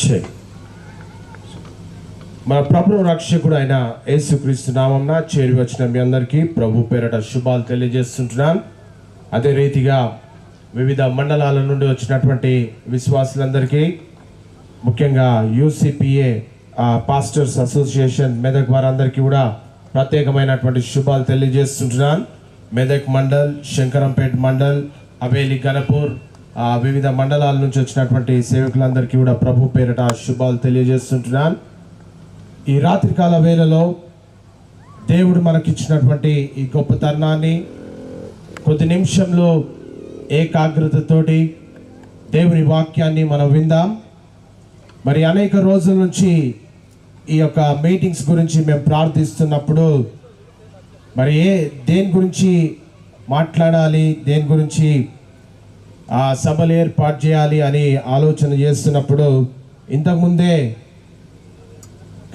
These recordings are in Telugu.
చేయి. మన ప్రభు రక్షకుడు అయిన యేసుక్రీస్తు నామమున చేరి వచ్చిన మీ అందరికీ ప్రభు పేరట శుభాలు తెలియజేస్తుంటున్నాను. అదే రీతిగా వివిధ మండలాల నుండి వచ్చినటువంటి విశ్వాసులందరికీ, ముఖ్యంగా యూసిపిఏ పాస్టర్స్ అసోసియేషన్ మెదక్ వారందరికీ కూడా ప్రత్యేకమైనటువంటి శుభాలు తెలియజేస్తుంటున్నాను. మెదక్ మండల్, శంకరంపేట మండల్, అవేలి, గణపూర్ వివిధ మండలాల నుంచి వచ్చినటువంటి సేవకులందరికీ కూడా ప్రభు పేరట శుభాలు తెలియజేస్తుంటున్నాను. ఈ రాత్రికాల వేళలో దేవుడు మనకిచ్చినటువంటి ఈ గొప్ప తరుణాన్ని కొద్ది నిమిషంలో ఏకాగ్రతతోటి దేవుని వాక్యాన్ని మనం విందాం. మరి అనేక రోజుల నుంచి ఈ యొక్క మీటింగ్స్ గురించి మేము ప్రార్థిస్తున్నప్పుడు మరి దేని గురించి మాట్లాడాలి, దేని గురించి సభలు ఏర్పాటు చేయాలి అని ఆలోచన చేస్తున్నప్పుడు ఇంతకుముందే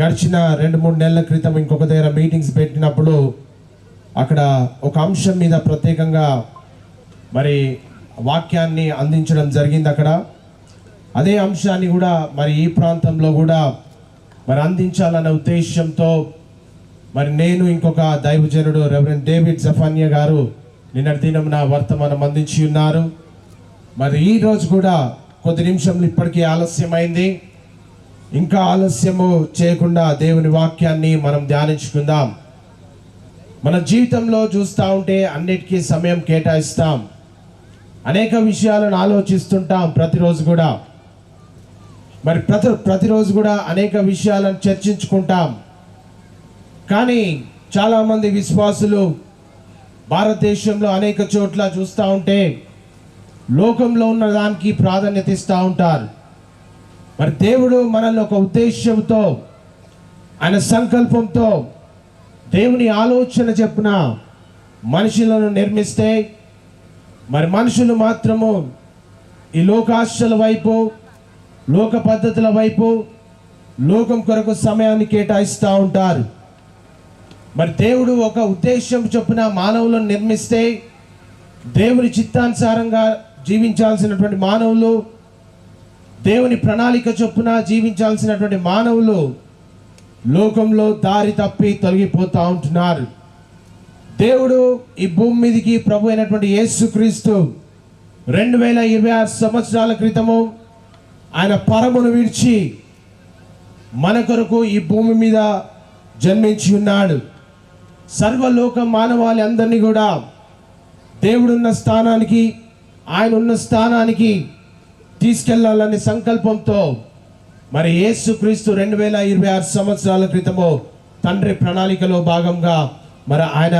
గడిచిన 2-3 నెలల క్రితం ఇంకొక దగ్గర మీటింగ్స్ పెట్టినప్పుడు అక్కడ ఒక అంశం మీద ప్రత్యేకంగా మరి వాక్యాన్ని అందించడం జరిగింది. అక్కడ అదే అంశాన్ని కూడా మరి ఈ ప్రాంతంలో కూడా మరి అందించాలన్న ఉద్దేశంతో మరి నేను ఇంకొక దైవజనుడు రెవరెండ్ డేవిడ్ జఫానియా గారు నిన్నటి దినం నా వర్తమానం అందించి ఉన్నారు. మరి ఈరోజు కూడా కొద్ది నిమిషంలో ఇప్పటికీ ఆలస్యమైంది. ఇంకా ఆలస్యము చేయకుండా దేవుని వాక్యాన్ని మనం ధ్యానించుకుందాం. మన జీవితంలో చూస్తూ ఉంటే అన్నిటికీ సమయం కేటాయిస్తాం, అనేక విషయాలను ఆలోచిస్తుంటాం. ప్రతిరోజు కూడా మరి ప్రతిరోజు కూడా అనేక విషయాలను చర్చించుకుంటాం. కానీ చాలామంది విశ్వాసులు భారతదేశంలో అనేక చోట్ల చూస్తూ ఉంటే లోకంలో ఉన్న దానికి ప్రాధాన్యత ఇస్తూ ఉంటారు. మరి దేవుడు మనల్ని ఒక ఉద్దేశంతో, ఆయన సంకల్పంతో, దేవుని ఆలోచన చెప్పున మనుషులను నిర్మిస్తే మరి మనుషులు మాత్రము ఈ లోకాశల వైపు, లోక పద్ధతుల వైపు, లోకం కొరకు సమయాన్ని కేటాయిస్తూ ఉంటారు. మరి దేవుడు ఒక ఉద్దేశం చొప్పున మానవులను నిర్మిస్తే దేవుని చిత్తానుసారంగా జీవించాల్సినటువంటి మానవులు, దేవుని ప్రణాళిక చొప్పున జీవించాల్సినటువంటి మానవులు లోకంలో దారి తప్పి తొలగిపోతూ ఉంటున్నారు. దేవుడు ఈ భూమి మీదకి ప్రభు అయినటువంటి యేసుక్రీస్తు 2026 సంవత్సరాల క్రితము ఆయన పరమును విడిచి మన కొరకు ఈ భూమి మీద జన్మించి ఉన్నాడు. సర్వలోక మానవాళి అందరినీ కూడా దేవుడున్న స్థానానికి, ఆయన ఉన్న స్థానానికి తీసుకెళ్లాలనే సంకల్పంతో మరి యేసుక్రీస్తు 2026 సంవత్సరాల క్రితము తండ్రి ప్రణాళికలో భాగంగా మరి ఆయన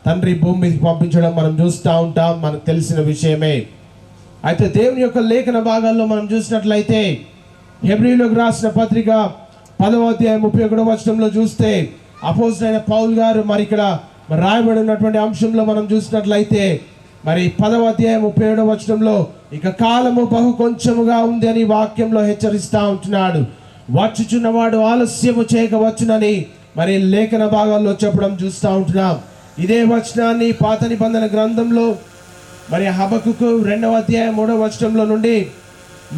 తండ్రి భూమి మీదకి పంపించడం మనం చూస్తూ ఉంటాం, మనకు తెలిసిన విషయమే. అయితే దేవుని యొక్క లేఖన భాగాల్లో మనం చూసినట్లయితే హెబ్రీయులకు రాసిన పత్రిక 10వ అధ్యాయం 31వ వచనంలో చూస్తే అపోస్తలుడైన పౌలు గారు మరి ఇక్కడ రాయబడి ఉన్నటువంటి అంశంలో మనం చూసినట్లయితే మరి 10వ అధ్యాయం 37వ వచనంలో ఇక కాలము బహు కొంచెముగా ఉంది అని వాక్యంలో హెచ్చరిస్తూ ఉంటున్నాడు. వచ్చుచున్నవాడు ఆలస్యము చేయకవచ్చునని మరి లేఖన భాగాల్లో చెప్పడం చూస్తూ ఉంటున్నాం. ఇదే వచనాన్ని పాత నిబంధన గ్రంథంలో మరి హబకుకు 2వ అధ్యాయం 3వ వచనంలో నుండి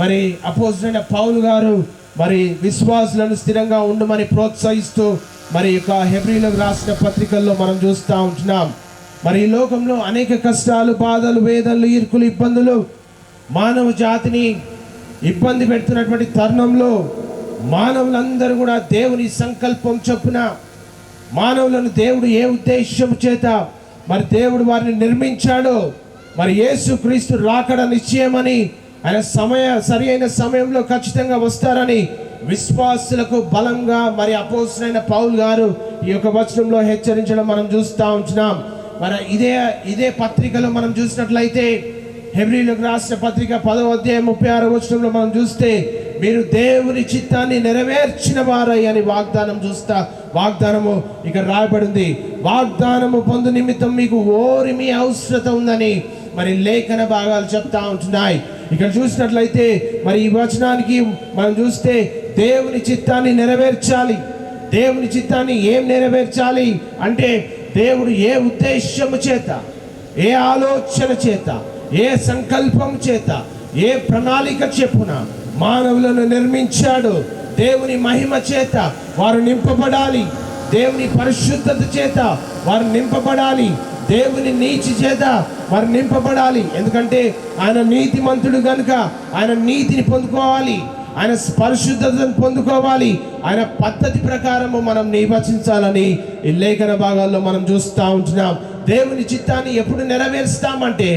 మరి అపోస్తలుడైన పౌలు గారు మరి విశ్వాసులను స్థిరంగా ఉండమని ప్రోత్సహిస్తూ మరి యొక్క హెబ్రీయులకు రాసిన పత్రికల్లో మనం చూస్తూ ఉంటున్నాం. మరి ఈ లోకంలో అనేక కష్టాలు, బాధలు, వేదనలు, ఇరుకులు, ఇబ్బందులు మానవ జాతిని ఇబ్బంది పెడుతున్నటువంటి తరుణంలో మానవులందరూ కూడా దేవుని సంకల్పం చొప్పున మానవులను దేవుడు ఏ ఉద్దేశం చేత మరి దేవుడు వారిని నిర్మించాడో మరి యేసుక్రీస్తు రాకడ నిశ్చయమని, ఆయన సరి అయిన సమయంలో ఖచ్చితంగా వస్తారని విశ్వాసులకు బలంగా మరి అపోస్తలుడైన పౌలు గారు ఈ యొక్క వచనంలో హెచ్చరించడం మనం చూస్తూ ఉంటున్నాం. మరి ఇదే పత్రికలో మనం చూసినట్లయితే హెబ్రీయులకు రాసిన పత్రిక 10వ అధ్యాయం 36వ వచనంలో మనం చూస్తే మీరు దేవుని చిత్తాన్ని నెరవేర్చిన వారై అని వాగ్దానము ఇక్కడ రాయబడింది. వాగ్దానము పొందు నిమిత్తం మీకు ఓరిమి అవసరత ఉందని మరి లేఖన భాగాలు చెప్తా ఉంటున్నాయి. ఇక్కడ చూసినట్లయితే మరి ఈ వచనానికి మనం చూస్తే దేవుని చిత్తాన్ని నెరవేర్చాలి. దేవుని చిత్తాన్ని ఏం నెరవేర్చాలి అంటే దేవుడు ఏ ఉద్దేశము చేత, ఏ ఆలోచన చేత, ఏ సంకల్పం చేత, ఏ ప్రణాళిక చెప్పున మానవులను నిర్మించాడు. దేవుని మహిమ చేత వారు నింపబడాలి, దేవుని పరిశుద్ధత చేత వారు నింపబడాలి, దేవుని నీతి చేత వారు నింపబడాలి. ఎందుకంటే ఆయన నీతిమంతుడు కనుక ఆయన నీతిని పొందుకోవాలి, ఆయన పరిశుద్ధతను పొందుకోవాలి, ఆయన పద్ధతి ప్రకారము మనం నిర్వచించాలని ఈ లేఖన భాగాల్లో మనం చూస్తూ ఉంటున్నాం. దేవుని చిత్తాన్ని ఎప్పుడు నెరవేరుస్తామంటే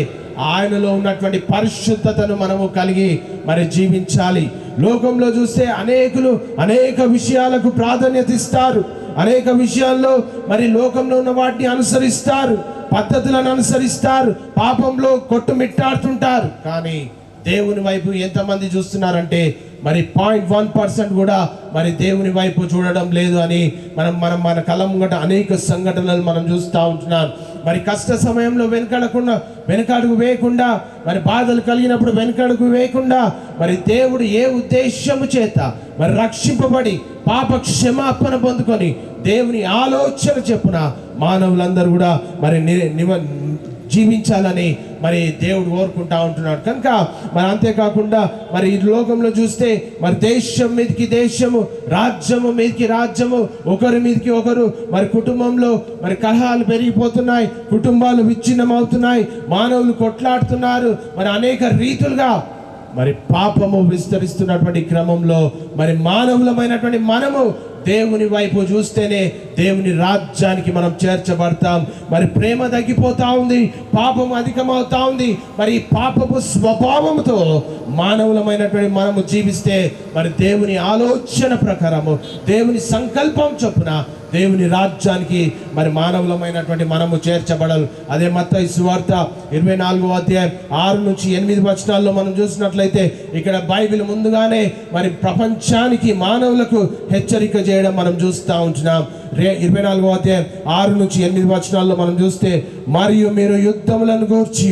ఆయనలో ఉన్నటువంటి పరిశుద్ధతను మనము కలిగి మరి జీవించాలి. లోకంలో చూస్తే అనేకులు అనేక విషయాలకు ప్రాధాన్యత ఇస్తారు, అనేక విషయాల్లో మరి లోకంలో ఉన్న వాటిని అనుసరిస్తారు, పద్ధతులను అనుసరిస్తారు, పాపంలో కొట్టుమిట్టాడుతుంటారు. కానీ దేవుని వైపు ఎంతమంది చూస్తున్నారంటే మరి 0.1% కూడా మరి దేవుని వైపు చూడడం లేదు అని మనం మన కళ్ళ ముంగట అనేక సంఘటనలు మనం చూస్తూ ఉంటున్నాం. మరి కష్ట సమయంలో వెనకడుగు వేయకుండా, మరి బాధలు కలిగినప్పుడు వెనకడుగు వేయకుండా, మరి దేవుడు ఏ ఉద్దేశము చేత మరి రక్షింపబడి పాప క్షమాపణ పొందుకొని దేవుని ఆలోచన చెప్పున మానవులందరూ కూడా మరి జీవించాలని మరి దేవుడు కోరుకుంటా ఉంటున్నాడు కనుక మరి అంతేకాకుండా మరి ఈ లోకంలో చూస్తే మరి దేశం మీదకి దేశము, రాజ్యము మీదకి రాజ్యము, ఒకరి మీదకి ఒకరు మరి కుటుంబంలో మరి కలహాలు పెరిగిపోతున్నాయి, కుటుంబాలు విచ్ఛిన్నం అవుతున్నాయి, మానవులు కొట్లాడుతున్నారు. మరి అనేక రీతులుగా మరి పాపము విస్తరిస్తున్నటువంటి క్రమంలో మరి మానవులమైనటువంటి మనము దేవుని వైపు చూస్తేనే దేవుని రాజ్యానికి మనం చేర్చబడతాం. మరి ప్రేమ తగ్గిపోతా ఉంది, పాపం అధికమవుతా ఉంది. మరి పాపపు స్వభావంతో మానవులమైనటువంటి మనము జీవిస్తే మరి దేవుని ఆలోచన ప్రకారము, దేవుని సంకల్పం చొప్పున దేవుని రాజ్యానికి మరి మానవులమైనటువంటి మనము చేర్చబడాలి. అదే మత్తయి సువార్త 24వ అధ్యాయం 6 నుంచి 8 వచనాల్లో మనం చూసినట్లయితే ఇక్కడ బైబిల్ ముందుగానే మరి ప్రపంచానికి మానవులకు హెచ్చరిక చేయడం మనం చూస్తూ ఉంటున్నాం. 24వ అధ్యాయం 6 నుంచి 8 వచనాల్లో మనం చూస్తే, మరియు మీరు యుద్ధములను గూర్చి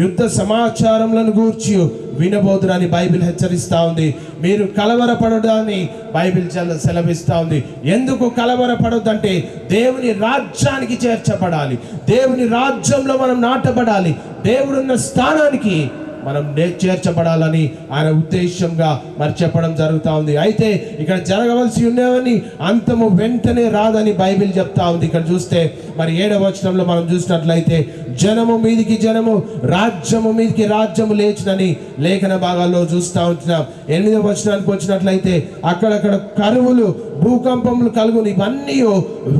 యుద్ధ సమాచారములను గూర్చి వినబోదురని బైబిల్ హెచ్చరిస్తూ ఉంది. మీరు కలవరపడడాన్ని బైబిల్ సెలవిస్తూ ఉంది. ఎందుకు కలవరపడొద్దంటే దేవుని రాజ్యానికి చేర్చబడాలి, దేవుని రాజ్యంలో మనం నాటబడాలి, దేవుడున్న స్థానానికి మనం చేర్చబడాలని ఆయన ఉద్దేశంగా మరి చెప్పడం జరుగుతూ ఉంది. అయితే ఇక్కడ జరగవలసి ఉండేవని అంతము వెంటనే రాదని బైబిల్ చెప్తా ఉంది. ఇక్కడ చూస్తే మరి 7వ వచనంలో మనం చూసినట్లయితే, జనము మీదికి జనము, రాజ్యము మీదికి రాజ్యము లేచునని లేఖన భాగాల్లో చూస్తూ ఉంటున్నాం. 8వ వచనానికి వచ్చినట్లయితే, అక్కడక్కడ కరువులు, భూకంపములు కలుగును, ఇవన్నీ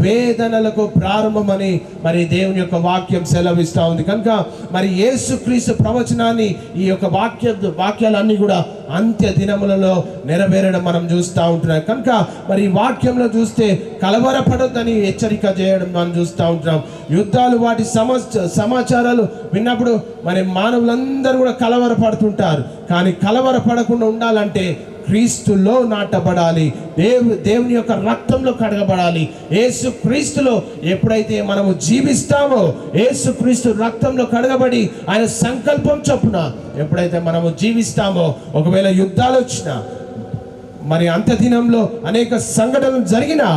వేదనలకు ప్రారంభమని మరి దేవుని యొక్క వాక్యం సెలవిస్తూ ఉంది. కనుక మరి యేసుక్రీస్తు ప్రవచనాన్ని ఈ యొక్క వాక్యాలన్నీ కూడా అంత్య దినములలో నెరవేరడం మనం చూస్తూ ఉంటున్నాం. కనుక మరి ఈ వాక్యంలో చూస్తే కలవరపడొద్దని హెచ్చరిక చేయడం మనం చూస్తూ ఉంటున్నాం. యుద్ధాలు, వాటి సమాచారాలు విన్నప్పుడు మరి మానవులందరూ కూడా కలవరపడుతుంటారు. కానీ కలవరపడకుండా ఉండాలంటే క్రీస్తులో నాటబడాలి, దేవుని యొక్క రక్తంలో కడగబడాలి. యేసు క్రీస్తులో ఎప్పుడైతే మనము జీవిస్తామో, యేసు క్రీస్తు రక్తంలో కడగబడి ఆయన సంకల్పం చొప్పున ఎప్పుడైతే మనము జీవిస్తామో, ఒకవేళ యుద్ధాలు వచ్చినా, మరి అంత్యదినంలో అనేక సంఘటనలు జరిగినా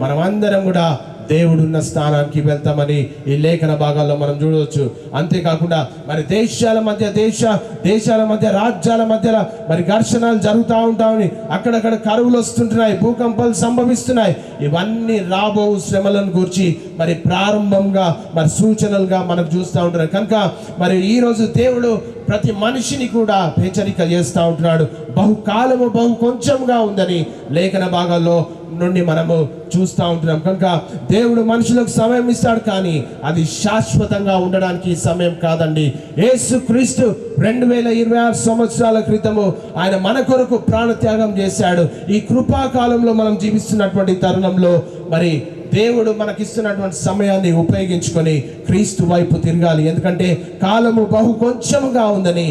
మనమందరం కూడా దేవుడున్న స్థానానికి వెళ్తామని ఈ లేఖన భాగాల్లో మనం చూడవచ్చు. అంతేకాకుండా మరి దేశాల మధ్య రాజ్యాల మధ్య మరి ఘర్షణలు జరుగుతూ ఉంటాయని, అక్కడక్కడ కరువులు వస్తుంటున్నాయి, భూకంపాలు సంభవిస్తున్నాయి. ఇవన్నీ రాబో శ్రమలను గురించి మరి ప్రారంభంగా మరి సూచనలుగా మనకు చూస్తూ ఉంటున్నారు. కనుక మరి ఈరోజు దేవుడు ప్రతి మనిషిని కూడా హెచ్చరిక చేస్తూ ఉంటున్నాడు. బహుకాలము బహు కొంచెంగా ఉందని లేఖన భాగాల్లో నుండి మనము చూస్తూ ఉంటున్నాం. కనుక దేవుడు మనుషులకు సమయం ఇస్తాడు, కానీ అది శాశ్వతంగా ఉండడానికి సమయం కాదండి. యేసుక్రీస్తు 2026 సంవత్సరాల క్రితము ఆయన మన కొరకు ప్రాణత్యాగం చేశాడు. ఈ కృపాకాలంలో మనం జీవిస్తున్నటువంటి తరుణంలో మరి దేవుడు మనకిస్తున్నటువంటి సమయాన్ని ఉపయోగించుకొని క్రీస్తు వైపు తిరగాలి. ఎందుకంటే కాలము బహు కొంచెముగా ఉందని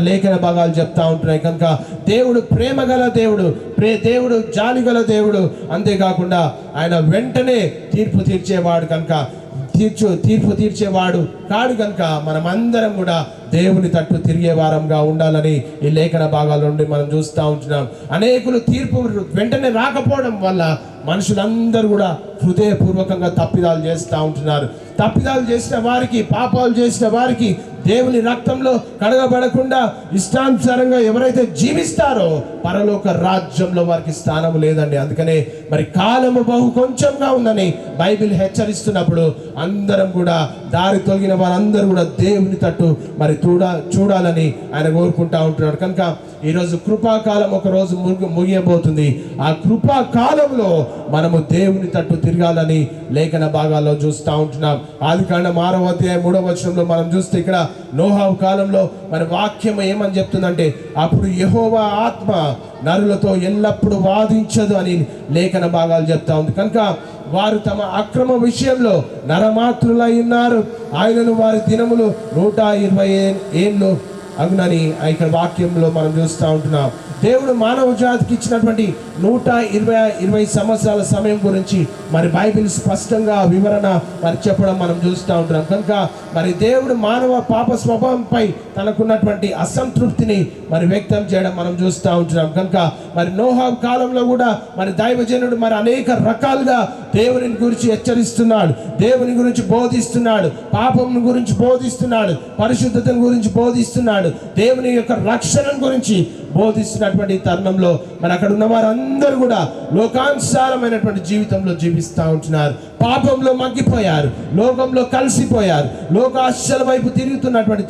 లేఖన భాగాలు చెప్తా ఉంటున్నాయి. కనుక దేవుడు ప్రేమ గల దేవుడు, దేవుడు జాలి గల దేవుడు, అంతేకాకుండా ఆయన వెంటనే తీర్పు తీర్చేవాడు కనుక తీర్పు తీర్చేవాడు కాడు. కనుక మనమందరం కూడా దేవుని తట్టు తిరిగే వారంగా ఉండాలని ఈ లేఖన భాగాల నుండి మనం చూస్తూ ఉంటున్నాం. అనేకులు తీర్పు వెంటనే రాకపోవడం వల్ల మనుషులందరూ కూడా హృదయపూర్వకంగా తప్పిదాలు చేస్తూ ఉంటున్నారు. తప్పిదాలు చేసిన వారికి, పాపాలు చేసిన వారికి దేవుని రక్తంలో కడగబడకుండా ఇష్టానుసారంగా ఎవరైతే జీవిస్తారో, పరలోక రాజ్యంలో వారికి స్థానం లేదండి. అందుకనే మరి కాలము బహు కొంచెంగా ఉందని బైబిల్ హెచ్చరిస్తున్నప్పుడు అందరం కూడా దారి తొలగిన వారందరూ కూడా దేవుని తట్టు మరి చూడాలని ఆయన కోరుకుంటా ఉంటున్నాడు. కనుక ఈరోజు కృపాకాలం ఒక రోజు ముగియబోతుంది. ఆ కృపాకాలంలో మనము దేవుని తట్టు తిరగాలని లేఖన భాగాల్లో చూస్తూ ఉంటున్నాం. ఆదికాండం 6వ అధ్యాయం 3వ వచనంలో మనం చూస్తే ఇక్కడ నోహా కాలంలో మరి వాక్యం ఏమని చెప్తుందంటే, అప్పుడు యెహోవా ఆత్మ నరులతో ఎల్లప్పుడూ వాదించదు అని లేఖన భాగాలు చెప్తా ఉంది. కనుక వారు తమ అక్రమ విషయంలో నరమాత్రులై ఉన్నారు, ఆయనను వారి దినములు 120 ఏళ్ళు అగునని ఇక్కడ వాక్యంలో మనం చూస్తూ ఉంటున్నాం. దేవుడు మానవ జాతికి ఇచ్చినటువంటి 120 సంవత్సరాల సమయం గురించి మరి బైబిల్ స్పష్టంగా వివరణ మరి చెప్పడం మనం చూస్తూ ఉంటున్నాం. కనుక మరి దేవుడు మానవ పాప స్వభావంపై తనకున్నటువంటి అసంతృప్తిని మరి వ్యక్తం చేయడం మనం చూస్తూ ఉంటున్నాం. కనుక మరి నోహా కాలంలో కూడా మరి దైవజనుడు మరి అనేక రకాలుగా దేవుని గురించి హెచ్చరిస్తున్నాడు, దేవుని గురించి బోధిస్తున్నాడు, పాపం గురించి బోధిస్తున్నాడు, పరిశుద్ధతను గురించి బోధిస్తున్నాడు, దేవుని యొక్క రక్షణ గురించి బోధిస్తున్నటువంటి తరుణంలో మరి అక్కడ ఉన్న వారందరూ కూడా లోకానుసారమైనటువంటి జీవితంలో జీవిస్తూ ఉంటున్నారు. పాపంలో మగ్గిపోయారు, లోకంలో కలిసిపోయారు, లోకాశల వైపు తిరుగుతున్నటువంటి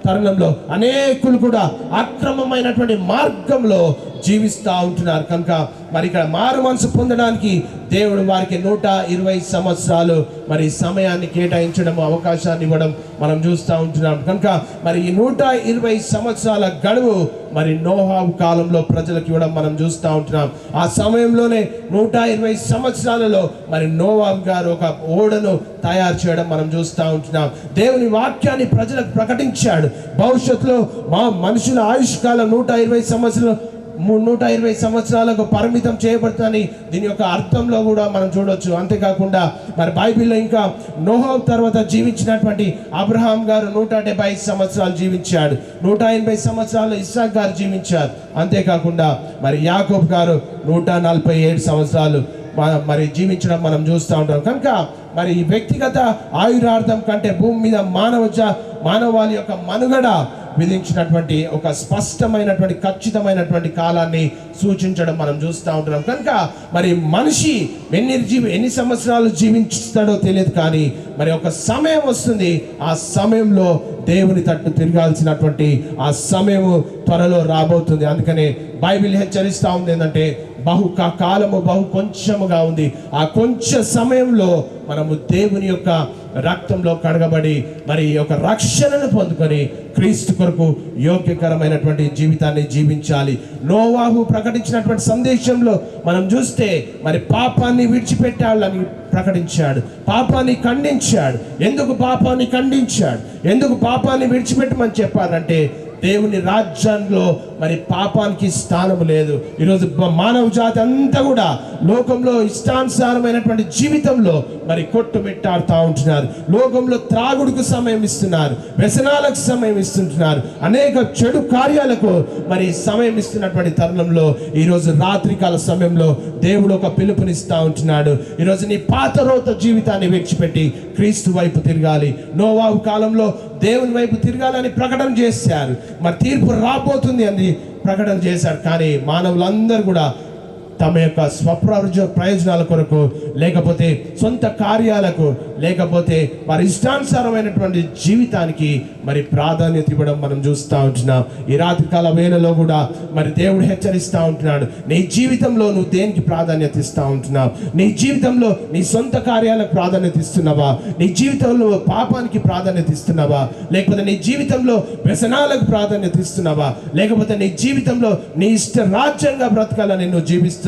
తరుణంలో అనేకులు కూడా అక్రమమైనటువంటి మార్గంలో జీవిస్తూ ఉంటున్నారు. కనుక మరి ఇక్కడ మారు మనసు పొందడానికి దేవుడు వారికి 120 సంవత్సరాలు మరి సమయాన్ని కేటాయించడం, అవకాశాన్ని ఇవ్వడం మనం చూస్తూ ఉంటున్నాం. కనుక మరి ఈ 120 సంవత్సరాల గడువు మరి నోహా కాలంలో ప్రజలకు ఇవ్వడం మనం చూస్తూ ఉంటున్నాం. ఆ సమయంలోనే 120 సంవత్సరాలలో మరి నోవా గారు ఒక ఓడను తయారు చేయడం మనం చూస్తూ ఉంటున్నాం. దేవుని వాక్యాన్ని ప్రజలకు ప్రకటించాడు. భవిష్యత్తులో మా మనుషుల ఆయుష్కాలం 120 సంవత్సరాలకు పరిమితం చేయబడుతుందని దీని యొక్క అర్థంలో కూడా మనం చూడవచ్చు. అంతేకాకుండా మరి బైబిల్లో ఇంకా నోహా తర్వాత జీవించినటువంటి అబ్రహాం గారు 170 సంవత్సరాలు జీవించాడు, 180 సంవత్సరాలు ఇస్సాక్ గారు జీవించారు. అంతేకాకుండా మరి యాకోబు గారు 147 సంవత్సరాలు మరి జీవించడం మనం చూస్తూ ఉంటాం. కనుక మరి ఈ వ్యక్తిగత ఆయురార్థం కంటే భూమి మీద మానవాళి యొక్క మనుగడ విధించినటువంటి ఒక స్పష్టమైనటువంటి ఖచ్చితమైనటువంటి కాలాన్ని సూచించడం మనం చూస్తూ ఉంటున్నాం. కనుక మరి మనిషి ఎన్ని సంవత్సరాలు జీవిస్తాడో తెలియదు, కానీ మరి ఒక సమయం వస్తుంది, ఆ సమయంలో దేవుని తట్టు తిరగాల్సినటువంటి ఆ సమయము త్వరలో రాబోతుంది. అందుకనే బైబిల్ హెచ్చరిస్తూ ఉంది ఏంటంటే కాలము బహు కొంచెముగా ఉంది. ఆ కొంచెం సమయంలో మనము దేవుని యొక్క రక్తంలో కడగబడి మరి ఒక రక్షణను పొందుకొని క్రీస్తు కొరకు యోగ్యకరమైనటువంటి జీవితాన్ని జీవించాలి. నోవాహు ప్రకటించినటువంటి సందేశంలో మనం చూస్తే మరి పాపాన్ని విడిచిపెట్టాలని ప్రకటించాడు, పాపాన్ని ఖండించాడు. ఎందుకు పాపాన్ని ఖండించాడు, ఎందుకు పాపాన్ని విడిచిపెట్టమని చెప్పారంటే దేవుని రాజ్యంలో మరి పాపానికి స్థానం లేదు. ఈరోజు మానవ జాతి అంతా కూడా లోకంలో ఇష్టానుసారమైనటువంటి జీవితంలో మరి కొట్టుమిట్టాడుతూ ఉంటున్నారు. లోకంలో త్రాగుడుకు సమయం ఇస్తున్నారు, వ్యసనాలకు సమయం ఇస్తుంటున్నారు, అనేక చెడు కార్యాలకు మరి సమయం ఇస్తున్నటువంటి తరుణంలో ఈరోజు రాత్రికాల సమయంలో దేవుడు ఒక పిలుపునిస్తూ ఉంటున్నాడు. ఈరోజు నీ పాత రోత జీవితాన్ని విడిచిపెట్టి క్రీస్తు వైపు తిరగాలి. నోవా కాలంలో దేవుని వైపు తిరగాలని ప్రకటన చేశారు, మరి తీర్పు రాబోతుంది అని ప్రకటన చేశారు. కానీ మానవులందరూ కూడా తమ యొక్క ప్రయోజనాల కొరకు, లేకపోతే సొంత కార్యాలకు, లేకపోతే వారి ఇష్టానుసారమైనటువంటి జీవితానికి మరి ప్రాధాన్యత ఇవ్వడం మనం చూస్తూ ఉంటున్నాం. ఈ రాత్రికాల వేళలో కూడా మరి దేవుడు హెచ్చరిస్తూ ఉంటున్నాడు, నీ జీవితంలో నువ్వు దేనికి ప్రాధాన్యత ఇస్తూ ఉంటున్నావు? నీ జీవితంలో నీ సొంత కార్యాలకు ప్రాధాన్యత ఇస్తున్నావా? నీ జీవితంలో పాపానికి ప్రాధాన్యత ఇస్తున్నావా? లేకపోతే నీ జీవితంలో వ్యసనాలకు ప్రాధాన్యత ఇస్తున్నావా? లేకపోతే నీ జీవితంలో నీ ఇష్ట రాజ్యంగా బ్రతకాలని నువ్వు జీవిస్తూ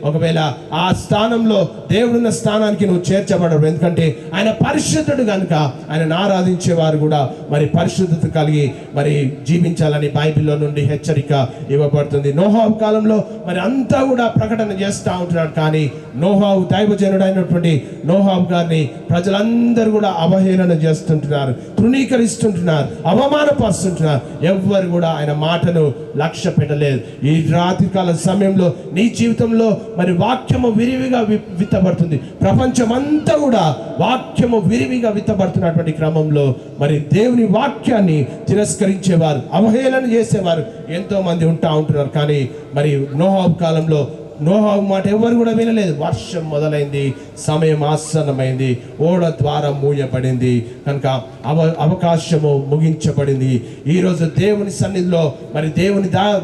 ఒకవేళ ఆ స్థానంలో దేవుడున్న స్థానానికి నువ్వు చేర్చబడవు. ఎందుకంటే ఆయన పరిశుద్ధుడు కనుక ఆయనను ఆరాధించే వారు కూడా మరి పరిశుద్ధత కలిగి మరి జీవించాలని బైబిల్లో నుండి హెచ్చరిక ఇవ్వబడుతుంది. నోహా కాలంలో మరి అంతా కూడా ప్రకటన చేస్తూ ఉంటున్నాడు. కానీ నోహా దైవజనుడైనటువంటి నోహా గారిని ప్రజలందరూ కూడా అవహేళన చేస్తుంటున్నారు, తృణీకరిస్తుంటున్నారు, అవమానపరుస్తుంటున్నారు. ఎవ్వరు కూడా ఆయన మాటను లక్ష్య పెట్టలేదు. ఈ రాత్రికాల సమయంలో నీ జీవితంలో మరి వాక్యము విరివిగా విత్తబడుతుంది. ప్రపంచమంతా కూడా వాక్య వాక్యము విరివిగా విత్తబడుతున్నటువంటి క్రమంలో మరి దేవుని వాక్యాన్ని తిరస్కరించేవారు, అవహేళన చేసేవారు ఎంతో మంది ఉంటున్నారు. కానీ మరి నోహు కాలంలో నోహు మాట ఎవరు కూడా వినలేదు. వర్షం మొదలైంది, సమయం ఆసన్నమైంది, ఓడ ద్వారం మూయబడింది, కనుక అవకాశము ముగించబడింది. ఈరోజు దేవుని సన్నిధిలో మరి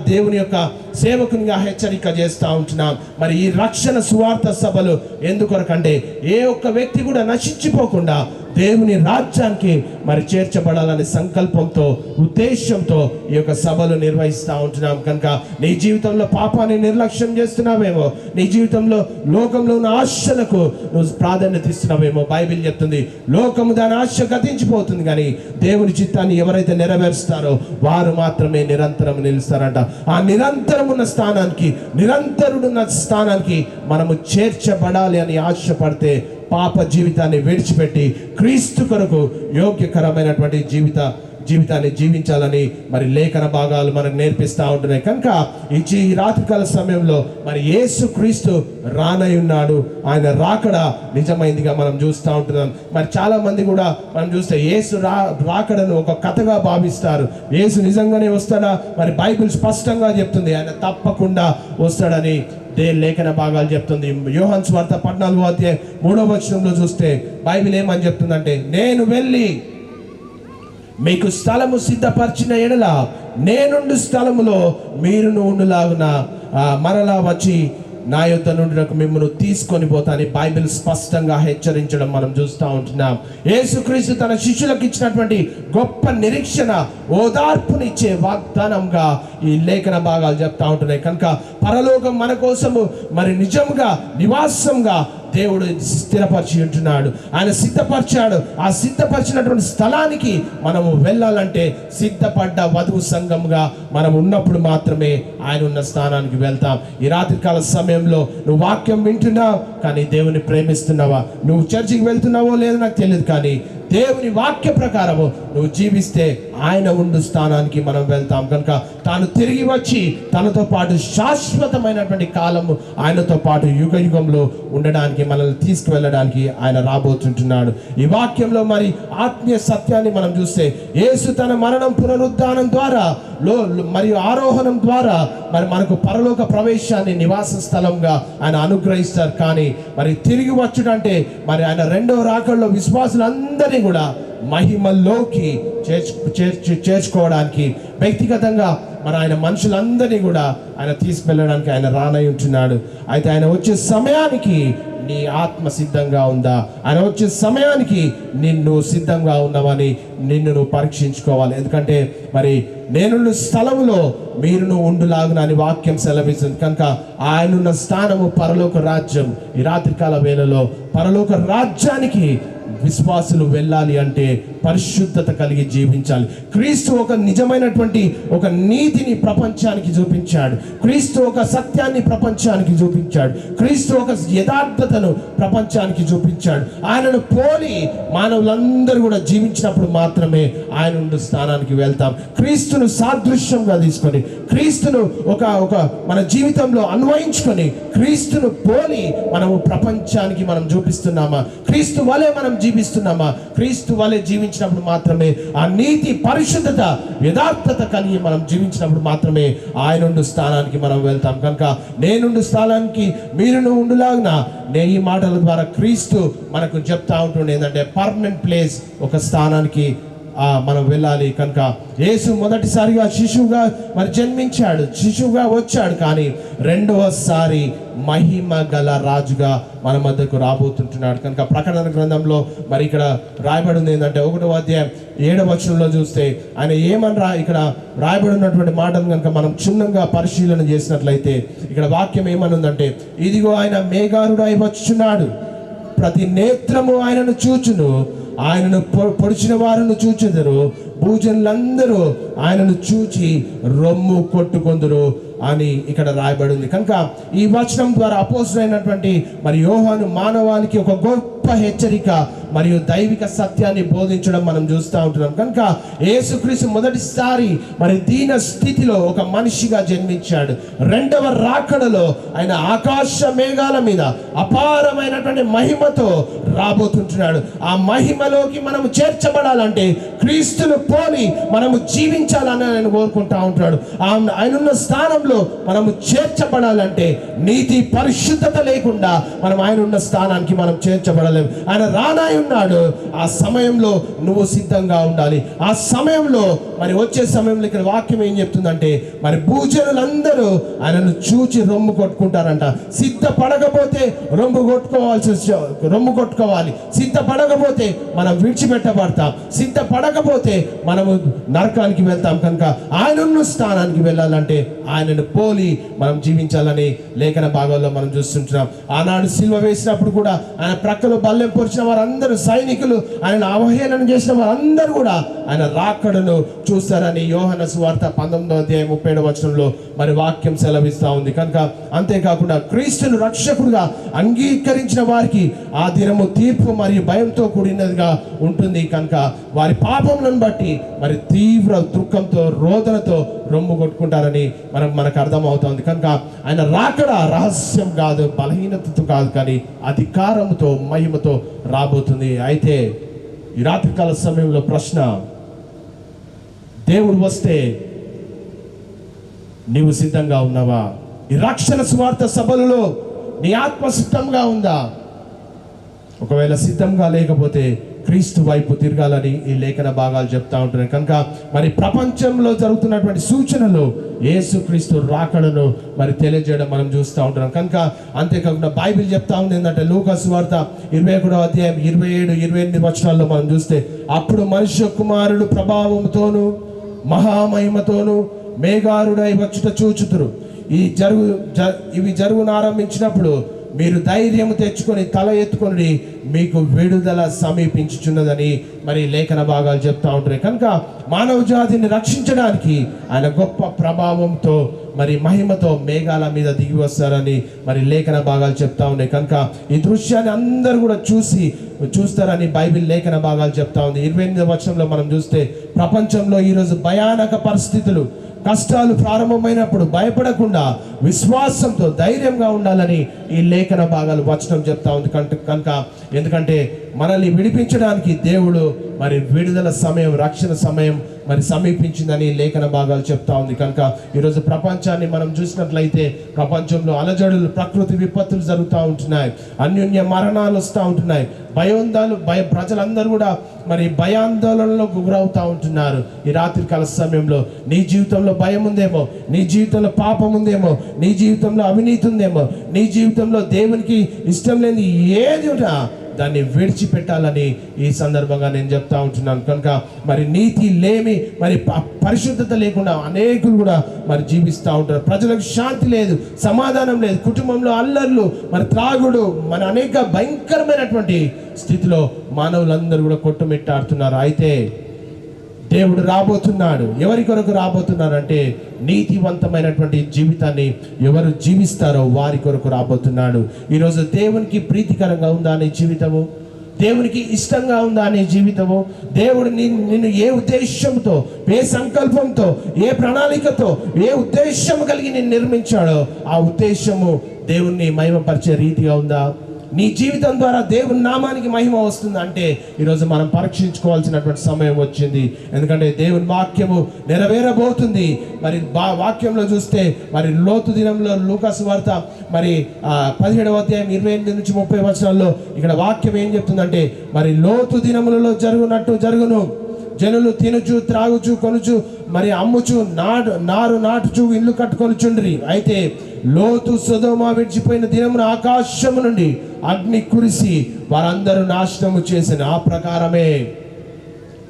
దేవుని యొక్క సేవకునిగా హెచ్చరిక చేస్తూ ఉంటున్నాం. మరి ఈ రక్షణ సువార్త సభలు ఎందుకొరకంటే ఏ ఒక్క వ్యక్తి కూడా నశించిపోకుండా దేవుని రాజ్యానికి మరి చేర్చబడాలనే సంకల్పంతో, ఉద్దేశంతో ఈ యొక్క సభలు నిర్వహిస్తూ ఉంటున్నాం. కనుక నీ జీవితంలో పాపాన్ని నిర్లక్ష్యం చేస్తున్నావేమో, నీ జీవితంలో లోకంలో ఉన్న ఆశలకు నువ్వు ప్రాధాన్యత ఇస్తున్నావేమో. బైబిల్ చెప్తుంది లోకము దాని ఆశ గతించిపోతుంది, కానీ దేవుని చిత్తాన్ని ఎవరైతే నెరవేరుస్తారో వారు మాత్రమే నిరంతరం నిలుస్తారంట. ఆ నిరంతరమున్న స్థానానికి మనము చేర్చబడాలి అని ఆశపడితే పాప జీవితాన్ని విడిచిపెట్టి క్రీస్తు కొరకు యోగ్యకరమైనటువంటి జీవితాన్ని జీవించాలని మరి లేఖన భాగాలు మనకు నేర్పిస్తూ ఉంటున్నాయి. కనుక ఈ రాత్రికాల సమయంలో మరి యేసు క్రీస్తు రానై ఉన్నాడు. ఆయన రాకడ నిజమైందిగా మనం చూస్తూ ఉంటున్నాం. మరి చాలా మంది కూడా మనం చూస్తే యేసు రాకడను ఒక కథగా భావిస్తారు. యేసు నిజంగానే వస్తాడా? మరి బైబిల్ స్పష్టంగా చెప్తుంది ఆయన తప్పకుండా వస్తాడని లేఖన భాగాలు చెప్తుంది. యోహాను సువార్త 14వ అధ్యాయం 3వ వచనంలో చూస్తే బైబిల్ ఏమని చెప్తుందంటే, నేను వెళ్ళి మీకు స్థలము సిద్ధపరిచిన ఎడల నేనుండు స్థలములో మీరును ఉండులాగున మరలా వచ్చి నా యొద్ద నుండి మిమ్మల్ని తీసుకొని పోతాని బైబిల్ స్పష్టంగా హెచ్చరించడం మనం చూస్తూ ఉంటున్నాం. యేసుక్రీస్తు తన శిష్యులకు ఇచ్చినటువంటి గొప్ప నిరీక్షణ, ఓదార్పునిచ్చే వాగ్దానంగా ఈ లేఖన భాగాలు చెప్తా ఉంటున్నాయి. కనుక పరలోకం మన కోసము మరి నిజంగా నివాసంగా దేవుడు స్థిరపరిచి ఉంటున్నాడు. ఆయన సిద్ధపరిచాడు. ఆ సిద్ధపరిచినటువంటి స్థలానికి మనము వెళ్ళాలంటే సిద్ధపడ్డ వధువు సంఘంగా మనం ఉన్నప్పుడు మాత్రమే ఆయన ఉన్న స్థానానికి వెళ్తాం. ఈ రాత్రికాల సమయంలో నువ్వు వాక్యం వింటున్నావు, కానీ దేవుని ప్రేమిస్తున్నావా? నువ్వు చర్చికి వెళ్తున్నావో లేదో నాకు తెలియదు, కానీ దేవుని వాక్య ప్రకారము నువ్వు జీవిస్తే ఆయన ఉండు స్థానానికి మనం వెళ్తాం. కనుక తాను తిరిగి వచ్చి తనతో పాటు శాశ్వతమైనటువంటి కాలము ఆయనతో పాటు యుగ యుగంలో ఉండడానికి, మనల్ని తీసుకువెళ్ళడానికి ఆయన రాబోతుంటున్నాడు. ఈ వాక్యంలో మరి ఆత్మీయ సత్యాన్ని మనం చూస్తే యేసు తన మరణం, పునరుద్ధానం ద్వారా మరియు ఆరోహణం ద్వారా మరి మనకు పరలోక ప్రవేశాన్ని నివాస స్థలంగా ఆయన అనుగ్రహిస్తారు. కానీ మరి తిరిగి వచ్చుడంటే మరి ఆయన రెండవ రాకడలో విశ్వాసులందరినీ కూడా మహిమలోకి చేర్చుకోవడానికి, వ్యక్తిగతంగా మరి ఆయన మనుషులందరినీ కూడా ఆయన తీసుకెళ్ళడానికి ఆయన రానై ఉంటున్నాడు. అయితే ఆయన వచ్చే సమయానికి నీ ఆత్మ సిద్ధంగా ఉందా? ఆయన వచ్చే సమయానికి నిన్ను సిద్ధంగా ఉన్నావని నిన్ను నువ్వు పరీక్షించుకోవాలి. ఎందుకంటే మరి నేనున్న స్థలములో మీరును ఉండులాగున అని వాక్యం సెలవిస్తుంది. కనుక ఆయనున్న స్థానము పరలోక రాజ్యం. ఈ రాత్రికాల వేళలో పరలోక రాజ్యానికి విశ్వాసులు వెళ్ళాలి అంటే పరిశుద్ధత కలిగి జీవించాలి. క్రీస్తు ఒక నిజమైనటువంటి ఒక నీతిని ప్రపంచానికి చూపించాడు. క్రీస్తు ఒక సత్యాన్ని ప్రపంచానికి చూపించాడు. క్రీస్తు ఒక యథార్థతను ప్రపంచానికి చూపించాడు. ఆయనను పోలి మానవులందరూ కూడా జీవించినప్పుడు మాత్రమే ఆయన ఉండే స్థానానికి వెళ్తాం. క్రీస్తును సాదృశ్యంగా తీసుకొని, క్రీస్తును ఒక మన జీవితంలో అన్వయించుకొని, క్రీస్తును పోలి మనము ప్రపంచానికి మనం చూపిస్తున్నామా? క్రీస్తు వలె మనం జీవిస్తున్నామా? క్రీస్తు వలె జీవించినప్పుడు మాత్రమే ఆ నీతి, పరిశుద్ధత, యథార్థత కలిగి మనం జీవించినప్పుడు మాత్రమే ఆయనుండు స్థానానికి మనం వెళ్తాం. కనుక నేనుండు స్థానానికి మీరును ఉండులాగున ఈ మాటల ద్వారా క్రీస్తు మనకు చెప్తా ఉంటుంది ఏంటంటే పర్మనెంట్ ప్లేస్, ఒక స్థానానికి మనం వెళ్ళాలి. కనుక యేసు మొదటిసారిగా శిశువుగా మరి జన్మించాడు, శిశువుగా వచ్చాడు, కానీ రెండవసారి మహిమ గల రాజుగా మన మధ్యకు రాబోతుంటున్నాడు. కనుక ప్రకటన గ్రంథంలో మరి ఇక్కడ రాయబడి ఉంది ఏంటంటే 1వ అధ్యాయం 7వ వచనంలో చూస్తే ఆయన ఏమని ఇక్కడ రాయబడి ఉన్నటువంటి మాటను కనుక మనం క్షుణ్ణంగా పరిశీలన చేసినట్లయితే ఇక్కడ వాక్యం ఏమనుందంటే, ఇదిగో ఆయన మేఘారుడై వచ్చుచున్నాడు, ప్రతి నేత్రము ఆయనను చూచును, ఆయనను పొడిచిన వారిని చూచెదరు, భూజనులందరూ ఆయనను చూచి రొమ్ము కొట్టుకొందురు అని ఇక్కడ రాయబడి ఉంది. కనుక ఈ వచనం ద్వారా అపోస్తలుడైనటువంటి మరి యోహాను మానవాళికి ఒక గొప్ప గొప్ప హెచ్చరిక మరియు దైవిక సత్యాన్ని బోధించడం మనం చూస్తూ ఉంటున్నాం. కనుక యేసుక్రీస్తు మొదటిసారి మరి దీన స్థితిలో ఒక మనిషిగా జన్మించాడు. రెండవ రాకడలో ఆయన ఆకాశ మేఘాల మీద అపారమైనటువంటి మహిమతో రాబోతుంటున్నాడు. ఆ మహిమలోకి మనం చేర్చబడాలంటే క్రీస్తును పోలి మనము జీవించాలని ఆయన కోరుకుంటా ఉంటున్నాడు. ఆయనున్న స్థానంలో మనము చేర్చబడాలంటే నీతి పరిశుద్ధత లేకుండా మనం ఆయన ఉన్న స్థానానికి మనం చేర్చబడలేము. ఆయన రానాయి ఉన్నాడు. ఆ సమయంలో నువ్వు సిద్ధంగా ఉండాలి. ఆ సమయంలో మరి వచ్చే సమయంలో ఇక్కడ వాక్యం ఏం చెప్తుందంటే మరి భూజనులందరూ ఆయనను చూచి రొమ్ము కొట్టుకుంటారంట. సిద్ధపడకపోతే రొమ్ము కొట్టుకోవాలి. సిద్ధపడకపోతే మనం విడిచిపెట్టబడతాం. సిద్ధపడకపోతే మనము నరకానికి వెళ్తాం. కనుక ఆయనను స్థానానికి వెళ్ళాలంటే ఆయనను పోలి మనం జీవించాలని లేఖన భాగాల్లో మనం చూస్తుంటున్నాం. ఆనాడు సిలువ వేసినప్పుడు కూడా ఆయన ప్రక్కలో బల్లెం పొడిచిన వారందరూ సైనికులు, ఆయన అవహేళన చేసిన వారందరూ కూడా ఆయన రాకడను చూస్తారని యోహాను సువార్త 19:37 మరి వాక్యం సెలవిస్తూ ఉంది. కనుక అంతేకాకుండా క్రీస్తును రక్షకుడుగా అంగీకరించిన వారికి ఆ దినము తీర్పు మరియు భయంతో కూడినదిగా ఉంటుంది. కనుక వారి పాపములను బట్టి మరి తీవ్ర దుఃఖంతో రోదనతో రొమ్ము కొట్టుకుంటారని మనకు అర్థం అవుతుంది. కనుక ఆయన రాకడ రహస్యం కాదు, బలహీనతతో కాదు, కానీ అధికారంతో మహిమతో రాబోతుంది. అయితే ఈ రాత్రికాల సమయంలో ప్రశ్న, దేవుడు వస్తే నీవు సిద్ధంగా ఉన్నావా? ఈ రక్షణ సువార్త సభలలో నీ ఆత్మ సిద్ధంగా ఉందా? ఒకవేళ సిద్ధంగా లేకపోతే క్రీస్తు వైపు తిరగాలని ఈ లేఖన భాగాలు చెప్తా ఉంటున్నాయి. కనుక మరి ప్రపంచంలో జరుగుతున్నటువంటి సూచనలు యేసుక్రీస్తు రాకడను మరి తెలియజేయడం మనం చూస్తూ ఉంటున్నాం. కనుక అంతేకాకుండా బైబిల్ చెప్తా ఉంది ఏంటంటే లూకా సువార్త 21:27-28 మనం చూస్తే, అప్పుడు మనుష్య కుమారుడు ప్రభావంతోను మహామహిమతోను మేఘారుడై వచ్చుట చూచుతురు. ఇవి జరుగునారంభించినప్పుడు మీరు ధైర్యం తెచ్చుకొని తల ఎత్తుకొని మీకు విడుదల సమీపించుచున్నదని మరి లేఖన భాగాలు చెప్తా ఉంటున్నాయి. కనుక మానవ జాతిని రక్షించడానికి ఆయన గొప్ప ప్రభావంతో మరి మహిమతో మేఘాల మీద దిగి వస్తారని మరి లేఖన భాగాలు చెప్తా ఉన్నాయి. కనుక ఈ దృశ్యాన్ని అందరూ కూడా చూస్తారని బైబిల్ లేఖన భాగాలు చెప్తా ఉంది. 28 మనం చూస్తే, ప్రపంచంలో ఈరోజు భయానక పరిస్థితులు, కష్టాలు ప్రారంభమైనప్పుడు భయపడకుండా విశ్వాసంతో ధైర్యంగా ఉండాలని ఈ లేఖన భాగాలు వచనం చెప్తా ఉంది. కనుక ఎందుకంటే మనల్ని విడిపించడానికి దేవుడు మరి విడుదల సమయం, రక్షణ సమయం మరి సమీపించిందని లేఖన భాగాలు చెప్తా ఉంది. కనుక ఈరోజు ప్రపంచాన్ని మనం చూసినట్లయితే ప్రపంచంలో అలజడులు, ప్రకృతి విపత్తులు జరుగుతూ ఉంటున్నాయి, అన్యోన్య మరణాలు వస్తూ ఉంటున్నాయి, ప్రజలందరూ కూడా మరి భయాందోళనలకు గురవుతూ ఉంటున్నారు. ఈ రాత్రికాల సమయంలో నీ జీవితంలో భయం ఉందేమో, నీ జీవితంలో పాపం ఉందేమో, నీ జీవితంలో అవినీతి ఉందేమో, నీ జీవితంలో దేవునికి ఇష్టం లేని ఏది ఉన్నా దాన్ని విడిచిపెట్టాలని ఈ సందర్భంగా నేను చెప్తా ఉంటున్నాను. కనుక మరి నీతి లేమి, మరి పరిశుద్ధత లేకుండా అనేకులు కూడా మరి జీవిస్తూ ఉంటారు. ప్రజలకు శాంతి లేదు, సమాధానం లేదు, కుటుంబంలో అల్లర్లు, మరి త్రాగుడు, మన అనేక భయంకరమైనటువంటి స్థితిలో మానవులందరూ కూడా కొట్టుమిట్టాడుతున్నారు. అయితే దేవుడు రాబోతున్నాడు. ఎవరి కొరకు రాబోతున్నారంటే నీతివంతమైనటువంటి జీవితాన్ని ఎవరు జీవిస్తారో వారి కొరకు రాబోతున్నాడు. ఈరోజు దేవునికి ప్రీతికరంగా ఉందా నీ జీవితము? దేవునికి ఇష్టంగా ఉందా నీ జీవితము? దేవుడు నిన్ను ఏ ఉద్దేశంతో, ఏ సంకల్పంతో, ఏ ప్రణాళికతో, ఏ ఉద్దేశం కలిగి నిన్ను నిర్మించాడో ఆ ఉద్దేశము దేవుణ్ణి మహిమపరిచే రీతిగా ఉందా? నీ జీవితం ద్వారా దేవుని నామానికి మహిమ వస్తుందంటే ఈరోజు మనం పరీక్షించుకోవాల్సినటువంటి సమయం వచ్చింది. ఎందుకంటే దేవుని వాక్యము నెరవేరబోతుంది. మరి వాక్యంలో చూస్తే మరి లోతు దినంలో లూకా సువార్త మరి 17:28-30 ఇక్కడ వాక్యం ఏం చెప్తుందంటే, మరి లోతు దినములలో జరుగునట్టు జరుగును. జనులు తినుచు, త్రాగుచు, కొనుచు, మరి అమ్ముచు, నారు నాటుచు, ఇల్లు కట్టుకొనుచుండ్రి. అయితే లోతు సొదొమ విడిచిపోయిన దినమున ఆకాశము నుండి అగ్ని కురిసి వారందరూ నాశనము చేసిన ఆ ప్రకారమే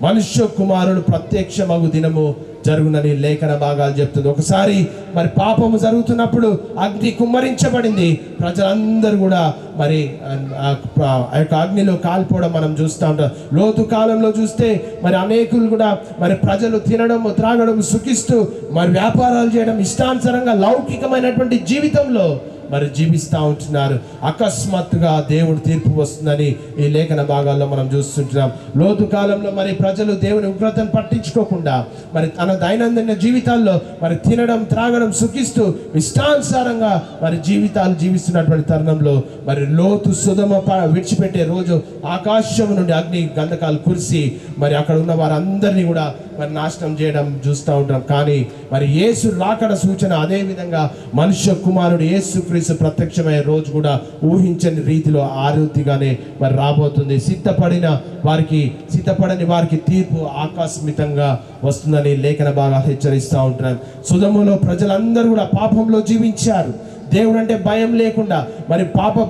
మనుష్య కుమారుడు ప్రత్యక్షమగు దినము జరుగునని లేఖన భాగాలు చెప్తుంది. ఒకసారి మరి పాపము జరుగుతున్నప్పుడు అగ్ని కుమ్మరించబడింది, ప్రజలందరూ కూడా మరి ఆ యొక్క అగ్నిలో కాలిపోవడం మనం చూస్తూ ఉంటాం. లోతు కాలంలో చూస్తే మరి అనేకులు కూడా మరి ప్రజలు తినడం, త్రాగడం, సుఖిస్తూ మరి వ్యాపారాలు చేయడం, ఇష్టానుసారంగా లౌకికమైనటువంటి జీవితంలో మరి జీవిస్తూ ఉంటున్నారు. అకస్మాత్తుగా దేవుడు తీర్పు వస్తుందని ఈ లేఖన భాగాల్లో మనం చూస్తుంటున్నాం. లోతు కాలంలో మరి ప్రజలు దేవుని ఉగ్రతను పట్టించుకోకుండా మరి తన దైనందిన జీవితాల్లో మరి తినడం త్రాగడం సుఖిస్తూ ఇష్టానుసారంగా మరి జీవితాలు జీవిస్తున్నటువంటి తరుణంలో మరి లోతు సుధమ విడిచిపెట్టే రోజు ఆకాశం నుండి అగ్ని గంధకాలు కురిసి మరి అక్కడ ఉన్న వారందరినీ కూడా మరి నాశనం చేయడం చూస్తూ ఉంటాం. కానీ మరి యేసు రాకడ సూచన అదే విధంగా మనుష్య కుమారుడు యేసు క్రీస్తు ప్రత్యక్షమయ్యే రోజు కూడా ఊహించని రీతిలో ఆరోగ్యగానే మరి రాబోతుంది. సిద్ధపడని వారికి తీర్పు ఆకస్మికంగా వస్తుందని లేఖన బాగా హెచ్చరిస్తూ ఉంటున్నాం. సుధములో ప్రజలందరూ కూడా పాపంలో జీవించారు. దేవుడు అంటే భయం లేకుండా మరి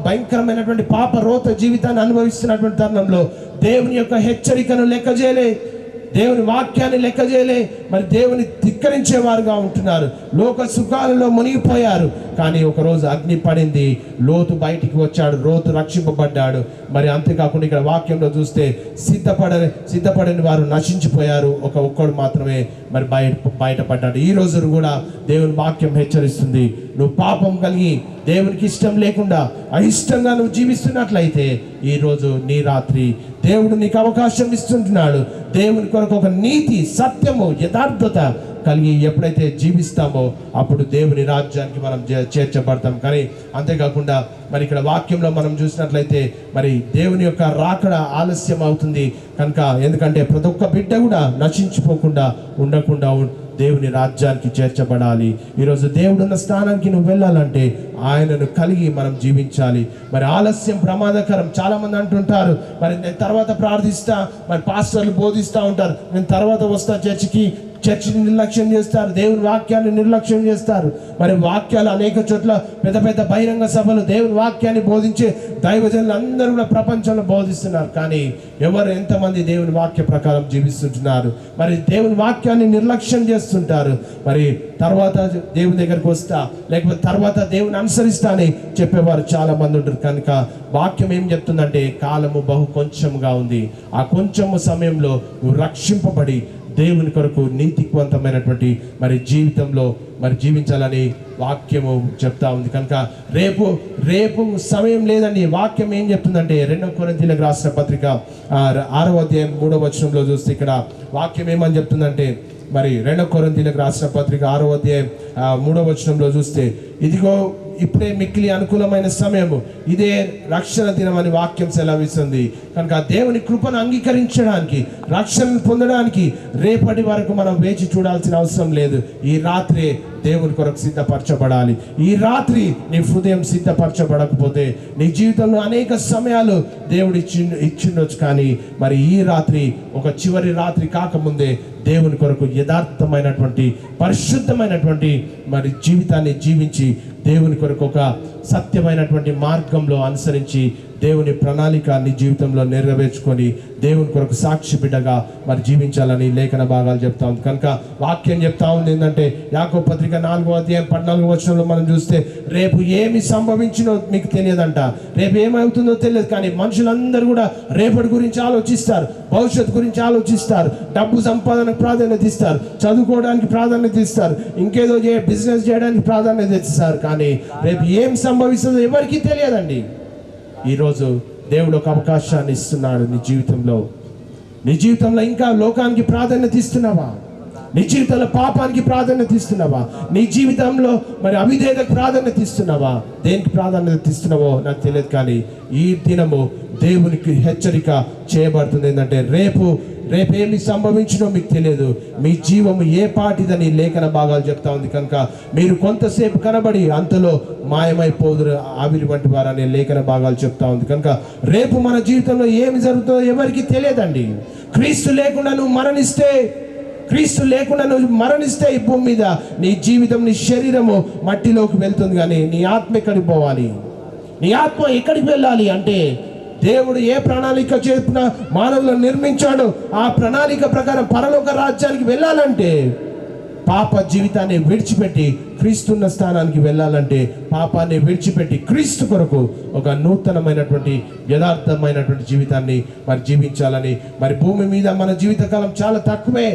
భయంకరమైనటువంటి పాప రోత జీవితాన్ని అనుభవిస్తున్నటువంటి తరుణంలో దేవుని యొక్క హెచ్చరికను లెక్క చేయలే, దేవుని వాక్యాన్ని లెక్క చేయలే, మరి దేవుని ధిక్కరించేవారుగా ఉంటున్నారు. లోక సుఖాలలో మునిగిపోయారు. కానీ ఒకరోజు అగ్ని పడింది, లోతు బయటికి వచ్చాడు, లోతు రక్షింపబడ్డాడు. మరి అంతేకాకుండా ఇక్కడ వాక్యంలో చూస్తే సిద్ధపడని వారు నశించిపోయారు, ఒక్కడు మాత్రమే మరి బయటపడ్డాడు. ఈ రోజు కూడా దేవుని వాక్యం హెచ్చరిస్తుంది, నువ్వు పాపం కలిగి దేవునికి ఇష్టం లేకుండా అయిష్టంగా నువ్వు జీవిస్తున్నట్లయితే ఈరోజు నీ రాత్రి దేవుడు నీకు అవకాశం ఇస్తుంటున్నాడు. దేవుని కొరకు ఒక నీతి, సత్యము, యథార్థత కలిగి ఎప్పుడైతే జీవిస్తామో అప్పుడు దేవుని రాజ్యానికి మనం చేర్చబడతాం. కానీ అంతేకాకుండా మరి ఇక్కడ వాక్యంలో మనం చూసినట్లయితే మరి దేవుని యొక్క రాకడ ఆలస్యం అవుతుంది కనుక, ఎందుకంటే ప్రతి ఒక్క బిడ్డ కూడా నశించిపోకుండా ఉండకుండా దేవుని రాజ్యానికి చేర్చబడాలి. ఈరోజు దేవుడున్న స్థానానికి నువ్వు వెళ్ళాలంటే ఆయనను కలిగి మనం జీవించాలి. మరి ఆలస్యం ప్రమాదకరం. చాలా మంది అంటుంటారు, మరి నేను తర్వాత ప్రార్థిస్తా, మరి పాస్టర్లు బోధిస్తూ ఉంటారు, నేను తర్వాత వస్తా చర్చిని నిర్లక్ష్యం చేస్తారు, దేవుని వాక్యాన్ని నిర్లక్ష్యం చేస్తారు. మరి వాక్యాలు అనేక చోట్ల పెద్ద పెద్ద బహిరంగ సభలు దేవుని వాక్యాన్ని బోధించే దైవజనులు అందరూ కూడా ప్రపంచంలో బోధిస్తున్నారు. కానీ ఎవరు ఎంతమంది దేవుని వాక్య ప్రకారం జీవిస్తుంటున్నారు? మరి దేవుని వాక్యాన్ని నిర్లక్ష్యం చేస్తుంటారు. మరి తర్వాత దేవుని దగ్గరికి వస్తా, లేకపోతే తర్వాత దేవుని అనుసరిస్తా అని చెప్పేవారు చాలా మంది ఉంటారు. కనుక వాక్యం ఏం చెప్తుందంటే కాలము బహు కొంచెముగా ఉంది. ఆ కొంచెము సమయంలో నువ్వు రక్షింపబడి దేవుని కొరకు నీతివంతమైనటువంటి మరి జీవితంలో మరి జీవించాలని వాక్యము చెప్తా ఉంది. కనుక రేపు సమయం లేదండి. వాక్యం ఏం చెప్తుందంటే 2 కొరింథీయులకు రాసిన పత్రిక 6వ అధ్యాయం 3వ వచనంలో చూస్తే ఇక్కడ వాక్యం ఏమని చెప్తుందంటే, మరి 2 కొరింథీయులకు రాసిన పత్రిక 6వ అధ్యాయం 3వ వచనంలో చూస్తే, ఇదిగో ఇప్పుడే మిక్కిలి అనుకూలమైన సమయము, ఇదే రక్షణ దినం అని వాక్యం సెలవిస్తుంది. కనుక దేవుని కృపను అంగీకరించడానికి, రక్షణను పొందడానికి రేపటి వరకు మనం వేచి చూడాల్సిన అవసరం లేదు. ఈ రాత్రి దేవుని కొరకు సిద్ధపరచబడాలి. ఈ రాత్రి నీ హృదయం సిద్ధపరచబడకపోతే నీ జీవితంలో అనేక సమయాలు దేవుడు ఇచ్చిండొచ్చు, కానీ మరి ఈ రాత్రి ఒక చివరి రాత్రి కాకముందే దేవుని కొరకు యథార్థమైనటువంటి పరిశుద్ధమైనటువంటి మరి జీవితాన్ని జీవించి దేవుని కొరకు ఒక సత్యమైనటువంటి మార్గంలో అనుసరించి దేవుని ప్రణాళిక నీ జీవితంలో నెరవేర్చుకొని దేవుని కొరకు సాక్షి బిడ్డగా మరి జీవించాలని లేఖన భాగాలు చెప్తా ఉంది. కనుక వాక్యం చెప్తా ఉంది ఏంటంటే, యాకోబు పత్రిక 4వ అధ్యాయం 14వ వచనంలో మనం చూస్తే, రేపు ఏమి సంభవించినో మీకు తెలియదంట, రేపు ఏమవుతుందో తెలియదు. కానీ మనుషులందరూ కూడా రేపటి గురించి ఆలోచిస్తారు, భవిష్యత్తు గురించి ఆలోచిస్తారు, డబ్బు సంపాదనకు ప్రాధాన్యత ఇస్తారు, చదువుకోవడానికి ప్రాధాన్యత ఇస్తారు, ఇంకేదో బిజినెస్ చేయడానికి ప్రాధాన్యత ఇస్తారు. కానీ రేపు ఏం సంభవిస్తుందో ఎవరికీ తెలియదండి. ఈరోజు దేవుడు ఒక అవకాశాన్ని ఇస్తున్నాడు నీ జీవితంలో. ఇంకా లోకానికి ప్రాధాన్యత ఇస్తున్నావా? నీ జీవితంలో పాపానికి ప్రాధాన్యత ఇస్తున్నావా? నీ జీవితంలో మరి అవిధేయతకు ప్రాధాన్యత ఇస్తున్నావా? దేనికి ప్రాధాన్యత ఇస్తున్నావో నాకు తెలియదు. కానీ ఈ దినము దేవునికి హెచ్చరిక చేయబడుతుంది ఏంటంటే, రేపేమి సంభవించినో మీకు తెలియదు, మీ జీవము ఏ పాటిదని లేఖన భాగాలు చెప్తా ఉంది. కనుక మీరు కొంతసేపు కనబడి అంతలో మాయమైపోదురు ఆవిరి వంటి వారనే లేఖన భాగాలు చెప్తా ఉంది. కనుక రేపు మన జీవితంలో ఏమి జరుగుతుందో ఎవరికి తెలియదండి. క్రీస్తు లేకుండా నువ్వు మరణిస్తే ఈ భూమి మీద నీ జీవితం, నీ శరీరము మట్టిలోకి వెళ్తుంది. కానీ నీ ఆత్మ ఎక్కడికి పోవాలి? నీ ఆత్మ ఎక్కడికి వెళ్ళాలి అంటే, దేవుడు ఏ ప్రణాళిక చెప్పిన మానవులను నిర్మించాడో ఆ ప్రణాళిక ప్రకారం పరలోక రాజ్యానికి వెళ్ళాలంటే, పాప జీవితాన్ని విడిచిపెట్టి క్రీస్తున్న స్థానానికి వెళ్ళాలంటే, పాపాన్ని విడిచిపెట్టి క్రీస్తు కొరకు ఒక నూతనమైనటువంటి యథార్థమైనటువంటి జీవితాన్ని మరి జీవించాలని. మరి భూమి మీద మన జీవితకాలం చాలా తక్కువే.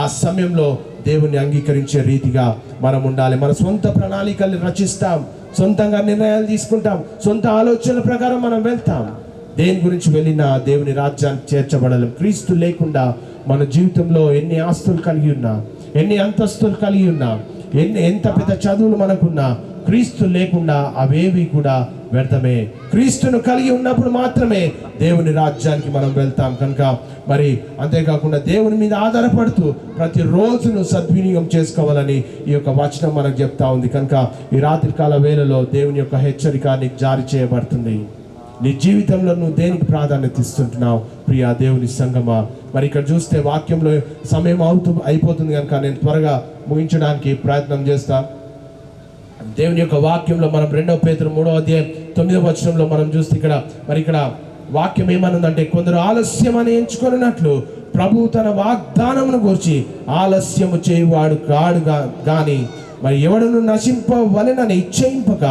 ఆ సమయంలో దేవుణ్ణి అంగీకరించే రీతిగా మనం ఉండాలి. మన సొంత ప్రణాళికల్ని రచిస్తాం, సొంతంగా నిర్ణయాలు తీసుకుంటాం, సొంత ఆలోచనల ప్రకారం మనం వెళ్తాం. దేని గురించి వెళ్ళినా దేవుని రాజ్యానికి చేర్చబడలేం. క్రీస్తు లేకుండా మన జీవితంలో ఎన్ని ఆస్తులు కలిగి ఉన్నా, ఎన్ని అంతస్తులు కలిగి ఉన్నా, ఎంత పెద్ద చదువులు మనకున్నా, క్రీస్తు లేకుండా అవేవి కూడా వ్యర్థమే. క్రీస్తును కలిగి ఉన్నప్పుడు మాత్రమే దేవుని రాజ్యానికి మనం వెళ్తాం. కనుక మరి అంతేకాకుండా దేవుని మీద ఆధారపడుతూ ప్రతిరోజును సద్వినియోగం చేసుకోవాలని ఈ యొక్క వచనం మనకు చెప్తా ఉంది. కనుక ఈ రాత్రికాల వేళలో దేవుని యొక్క హెచ్చరిక నీకు జారీ చేయబడుతుంది. నీ జీవితంలో నువ్వు దేనికి ప్రాధాన్యత ఇస్తుంటున్నావు ప్రియా దేవుని సంగమా? మరి ఇక్కడ చూస్తే వాక్యంలో సమయం అయిపోతుంది కనుక నేను త్వరగా ముగించడానికి ప్రయత్నం చేస్తా. దేవుని యొక్క వాక్యంలో మనం 2 పేతురు 3వ అధ్యాయం 9వ వచనంలో మనం చూస్తే ఇక్కడ వాక్యం ఏమనుందంటే, కొందరు ఆలస్యం అని ఎంచుకున్నట్లు ప్రభు తన వాగ్దానమును గురించి ఆలస్యము చేయువాడు కాడు గాని మరి ఎవడును నశింపవలెనని ఇచ్చేయింపక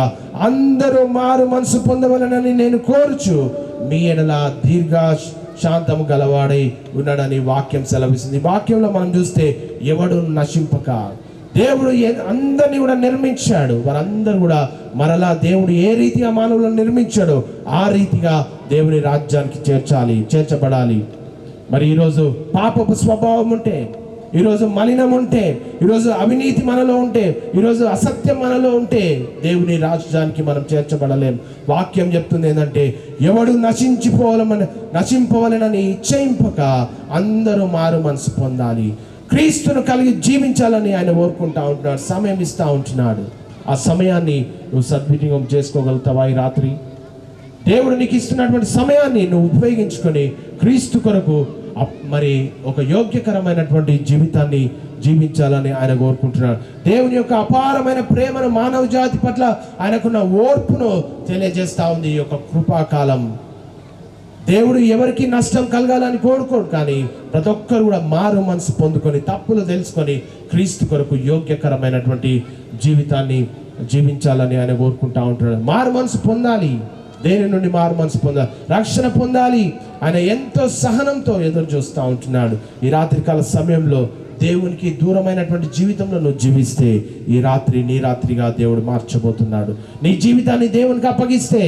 అందరూ మారు మనసు పొందవలెనని నేను కోరుచు మీ ఎడల దీర్ఘ శాంతము గలవాడై ఉన్నాడని వాక్యం సెలవిస్తుంది. వాక్యంలో మనం చూస్తే ఎవడు నశింపక, దేవుడు అందరినీ కూడా నిర్మించాడు. వారందరూ కూడా మరలా దేవుడు ఏ రీతిగా మానవులను నిర్మించాడో ఆ రీతిగా దేవుని రాజ్యానికి చేర్చబడాలి. మరి ఈరోజు పాపపు స్వభావం ఉంటే, ఈరోజు మలినం ఉంటే, ఈరోజు అవినీతి మనలో ఉంటే, ఈరోజు అసత్యం మనలో ఉంటే దేవుని రాజ్యానికి మనం చేర్చబడలేం. వాక్యం చెప్తుంది ఏంటంటే, ఎవడు నశింపవలెనని ఇచ్చేయింపక అందరూ మారు మనసు పొందాలి. క్రీస్తును కలిగి జీవించాలని ఆయన కోరుకుంటా ఉంటున్నాడు, సమయం ఇస్తూ ఉంటున్నాడు. ఆ సమయాన్ని నువ్వు సద్వినియోగం చేసుకోగలుగుతావా? ఈ రాత్రి దేవుడు నీకు ఇస్తున్నటువంటి సమయాన్ని నువ్వు ఉపయోగించుకొని క్రీస్తు కొరకు మరి ఒక యోగ్యకరమైనటువంటి జీవితాన్ని జీవించాలని ఆయన కోరుకుంటున్నాడు. దేవుని యొక్క అపారమైన ప్రేమను, మానవ జాతి పట్ల ఆయనకున్న ఓర్పును తెలియజేస్తా ఉంది ఈ యొక్క కృపాకాలం. దేవుడు ఎవరికి నష్టం కలగాలని కోరుకోడు, కానీ ప్రతి ఒక్కరు కూడా మారు మనసు పొందుకొని తప్పులు తెలుసుకొని క్రీస్తు కొరకు యోగ్యకరమైనటువంటి జీవితాన్ని జీవించాలని ఆయన కోరుకుంటా ఉంటున్నాడు. మారు మనసు పొందాలి. దేని నుండి మారు మనసు పొందాలి? రక్షణ పొందాలి. ఆయన ఎంతో సహనంతో ఎదురు చూస్తూ ఉంటున్నాడు. ఈ రాత్రికాల సమయంలో దేవునికి దూరమైనటువంటి జీవితంలో నువ్వు జీవిస్తే ఈ రాత్రి నీ రాత్రిగా దేవుడు మార్చబోతున్నాడు. నీ జీవితాన్ని దేవునికి అప్పగిస్తే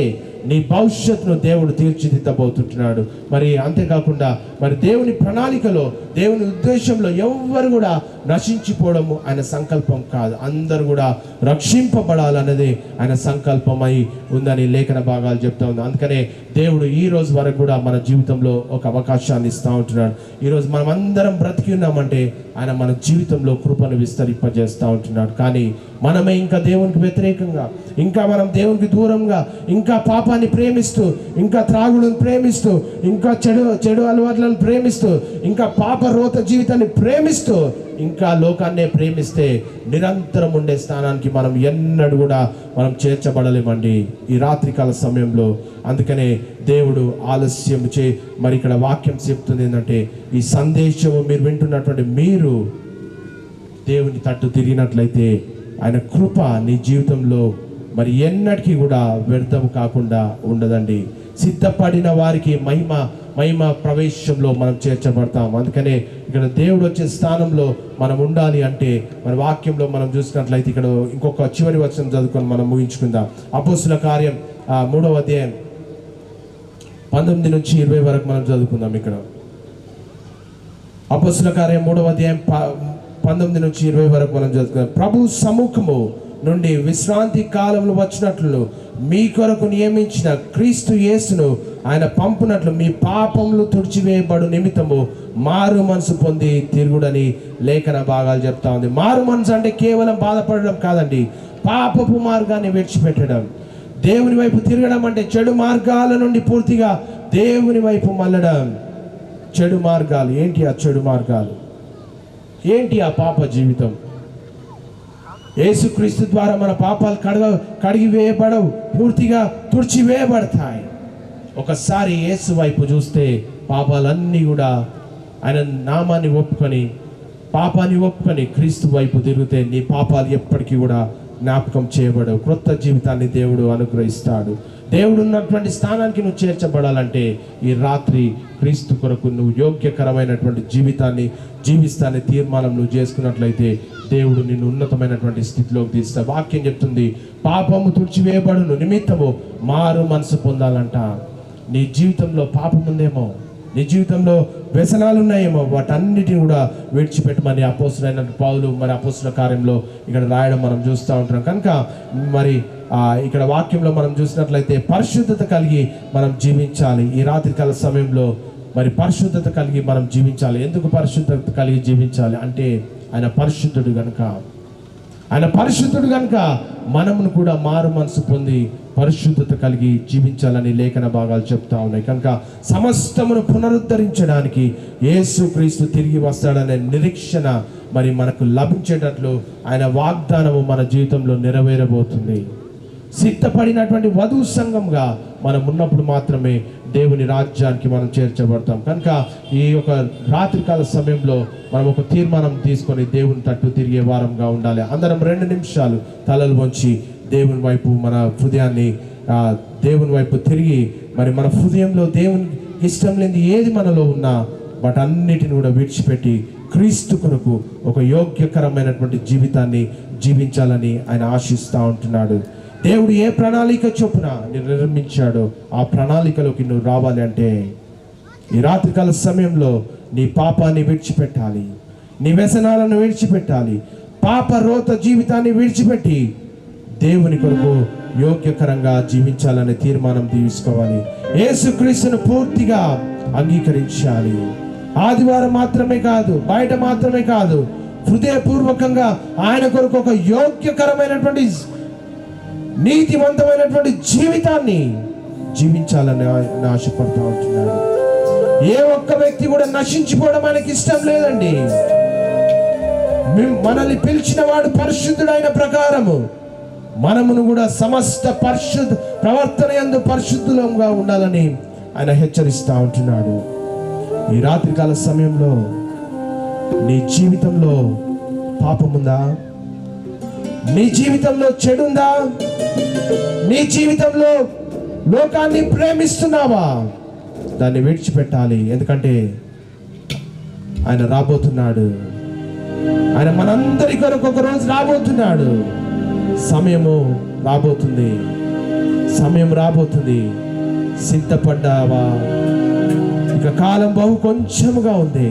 నీ భవిష్యత్తును దేవుడు తీర్చిదిద్దబోతుంటున్నాడు. మరి అంతేకాకుండా మరి దేవుని ప్రణాళికలో, దేవుని ఉద్దేశంలో ఎవ్వరు కూడా నశించిపోవడము ఆయన సంకల్పం కాదు. అందరూ కూడా రక్షింపబడాలన్నది ఆయన సంకల్పమై ఉందని లేఖన భాగాలు చెప్తా ఉంది. అందుకనే దేవుడు ఈ రోజు వరకు కూడా మన జీవితంలో ఒక అవకాశాన్ని ఇస్తూ ఉంటున్నాడు. ఈరోజు మనం అందరం బ్రతికి ఉన్నామంటే ఆయన మన జీవితంలో కృపను విస్తరింపజేస్తూ ఉంటున్నాడు. కానీ మనమే ఇంకా దేవునికి వ్యతిరేకంగా, ఇంకా మనం దేవునికి దూరంగా, ఇంకా పాపాన్ని ప్రేమిస్తూ, ఇంకా త్రాగుడును ప్రేమిస్తూ, ఇంకా చెడు అలవాట్లను ప్రేమిస్తూ, ఇంకా పాప రోత జీవితాన్ని ప్రేమిస్తూ, ఇంకా లోకాన్నే ప్రేమిస్తే నిరంతరం ఉండే స్థానానికి మనం ఎన్నడూ కూడా మనం చేర్చబడలేమండి ఈ రాత్రికాల సమయంలో. అందుకనే దేవుడు ఆలస్యం మరి ఇక్కడ వాక్యం చెప్తుంది ఏంటంటే, ఈ సందేశము మీరు వింటున్నటువంటి మీరు దేవుని తట్టు తిరిగినట్లయితే ఆయన కృప నీ జీవితంలో మరి ఎన్నటికీ కూడా వ్యర్థం కాకుండా ఉండదండి. సిద్ధపడిన వారికి మహిమ ప్రవేశంలో మనం చేర్చబడతాం. అందుకనే ఇక్కడ దేవుడు వచ్చే స్థానంలో మనం ఉండాలి అంటే మన వాక్యంలో మనం చూసినట్లయితే ఇక్కడ ఇంకొక చివరి వచనం చదువుకొని మనం ముగించుకుందాం. అపోస్తుల కార్యం 3వ అధ్యాయం 19 నుంచి 20 వరకు మనం చదువుకుందాం. ఇక్కడ అపోస్తుల కార్యం 3వ అధ్యాయం 19 నుంచి 20 వరకు మనం చదువుకుందాం. ప్రభు సముఖము నుండి విశ్రాంతి కాలంలో వచ్చినట్లు మీ కొరకు నియమించిన క్రీస్తు యేసును ఆయన పంపునట్లు మీ పాపములు తుడిచివేయబడు నిమిత్తము మారు మనసు పొంది తిరుగుడని లేఖన భాగాలు చెప్తా ఉంది. మారు మనసు అంటే కేవలం బాధపడడం కాదండి, పాపపు మార్గాన్ని విడిచిపెట్టడం. దేవుని వైపు తిరగడం అంటే చెడు మార్గాల నుండి పూర్తిగా దేవుని వైపు మళ్ళడం. చెడు మార్గాలు ఏంటి? ఆ చెడు మార్గాలు ఏంటి? ఆ పాప జీవితం. యేసుక్రీస్తు ద్వారా మన పాపాలు కడిగివేయబడవు, పూర్తిగా తుడిచివేయబడతాయి. ఒకసారి యేసు వైపు చూస్తే పాపాలన్నీ కూడా ఆయన నామాన్ని ఒప్పుకొని, పాపాన్ని ఒప్పుకొని క్రీస్తు వైపు తిరిగితే నీ పాపాలు ఎప్పటికీ కూడా జ్ఞాపకం చేయబడవు. క్రొత్త జీవితాన్ని దేవుడు అనుగ్రహిస్తాడు. దేవుడు ఉన్నటువంటి స్థానానికి నువ్వు చేర్చబడాలంటే ఈ రాత్రి క్రీస్తు కొరకు నువ్వు యోగ్యకరమైనటువంటి జీవితాన్ని జీవిస్తాన్ని తీర్మానం నువ్వు చేసుకున్నట్లయితే దేవుడు నిన్ను ఉన్నతమైనటువంటి స్థితిలోకి తీస్తాడు. వాక్యం చెప్తుంది, పాపము తుడిచివేయబడును నిమిత్తము మారు మనసు పొందాలంట. నీ జీవితంలో పాపం ఉందేమో, నీ జీవితంలో వ్యసనాలు ఉన్నాయేమో, వాటన్నిటిని కూడా విడిచిపెట్టమని అపోస్తులైన పౌలు మరి అపోస్తుల కార్యంలో ఇక్కడ రాయడం మనం చూస్తూ ఉంటున్నాం. కనుక మరి ఇక్కడ వాక్యంలో మనం చూసినట్లయితే పరిశుద్ధత కలిగి మనం జీవించాలి. ఈ రాత్రికాల సమయంలో మరి పరిశుద్ధత కలిగి మనం జీవించాలి. ఎందుకు పరిశుద్ధత కలిగి జీవించాలి అంటే ఆయన పరిశుద్ధుడు కనుక మనమును కూడా మారు మనసు పొంది పరిశుద్ధత కలిగి జీవించాలని లేఖన భాగాలు చెప్తా ఉన్నాయి. కనుక సమస్తమును పునరుద్ధరించడానికి యేసుక్రీస్తు తిరిగి వస్తాడనే నిరీక్షణ మరి మనకు లభించేటట్లు ఆయన వాగ్దానము మన జీవితంలో నెరవేరబోతుంది. సిద్ధపడినటువంటి వధువు సంఘంగా మనం ఉన్నప్పుడు మాత్రమే దేవుని రాజ్యానికి మనం చేర్చబడతాం. కనుక ఈ యొక్క రాత్రికాల సమయంలో మనం ఒక తీర్మానం తీసుకొని దేవుని తట్టు తిరిగే వారంగా ఉండాలి. అందరం 2 నిమిషాలు తలలు వంచి దేవుని వైపు మన హృదయాన్ని దేవుని వైపు తిరిగి మరి మన హృదయంలో దేవుని ఇష్టం లేని ఏది మనలో ఉన్నా వాటన్నిటిని కూడా విడిచిపెట్టి క్రీస్తు కొరకు ఒక యోగ్యకరమైనటువంటి జీవితాన్ని జీవించాలని ఆయన ఆశిస్తూ ఉంటున్నాడు. దేవుడు ఏ ప్రణాళిక చొప్పున నిర్మించాడో ఆ ప్రణాళికలోకి నువ్వు రావాలి అంటే ఈ రాత్రికాల సమయంలో నీ పాపాన్ని విడిచిపెట్టాలి, నీ వ్యసనాలను విడిచిపెట్టాలి, పాప రోత జీవితాన్ని విడిచిపెట్టి దేవుని కొరకు యోగ్యకరంగా జీవించాలనే తీర్మానం తీసుకోవాలి. యేసుక్రీస్తును పూర్తిగా అంగీకరించాలి. ఆదివారం మాత్రమే కాదు, బయట మాత్రమే కాదు, హృదయపూర్వకంగా ఆయన కొరకు ఒక యోగ్యకరమైనటువంటి నీతివంతమైనటువంటి జీవితాన్ని జీవించాలని ఆశపడుతూ ఉంటున్నాడు. ఏ ఒక్క వ్యక్తి కూడా నశించిపోవడం ఆయనకి ఇష్టం లేదండి. మనల్ని పిలిచిన వాడు పరిశుద్ధుడైన ప్రకారము మనమును కూడా సమస్త ప్రవర్తన యందు పరిశుద్ధులంగా ఉండాలని ఆయన హెచ్చరిస్తూ ఉంటున్నాడు. ఈ రాత్రికాల సమయంలో నీ జీవితంలో పాపముందా? నీ జీవితంలో చెడుందా? నీ జీవితంలో లోకాన్ని ప్రేమిస్తున్నావా? దాన్ని విడిచిపెట్టాలి. ఎందుకంటే ఆయన రాబోతున్నాడు. ఆయన మనందరి కొరకు ఒక రోజు రాబోతున్నాడు. సమయం రాబోతుంది. సిద్ధపడ్డావా? ఇక కాలం బహు కొంచెముగా ఉంది.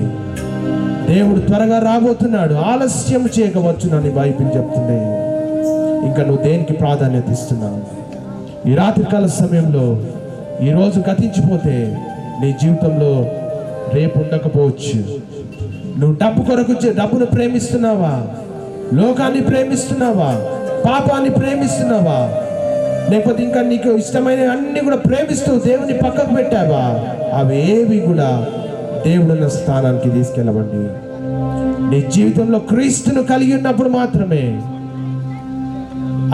దేవుడు త్వరగా రాబోతున్నాడు. ఆలస్యం చేయకవచ్చునని బైబిల్ చెప్తుంది. ఇంకా నువ్వు దేనికి ప్రాధాన్యత ఇస్తున్నావు? ఈ రాత్రికాల సమయంలో ఈరోజు గతించిపోతే నీ జీవితంలో రేపు ఉండకపోవచ్చు. నువ్వు డబ్బును ప్రేమిస్తున్నావా? లోకాన్ని ప్రేమిస్తున్నావా? పాపాన్ని ప్రేమిస్తున్నావా? లేకపోతే ఇంకా నీకు ఇష్టమైన అన్ని కూడా ప్రేమిస్తూ దేవుని పక్కకు పెట్టావా? అవేవి కూడా దేవుడున్న స్థానానికి తీసుకెళ్ళవండి. నీ జీవితంలో క్రీస్తును కలిగి ఉన్నప్పుడు మాత్రమే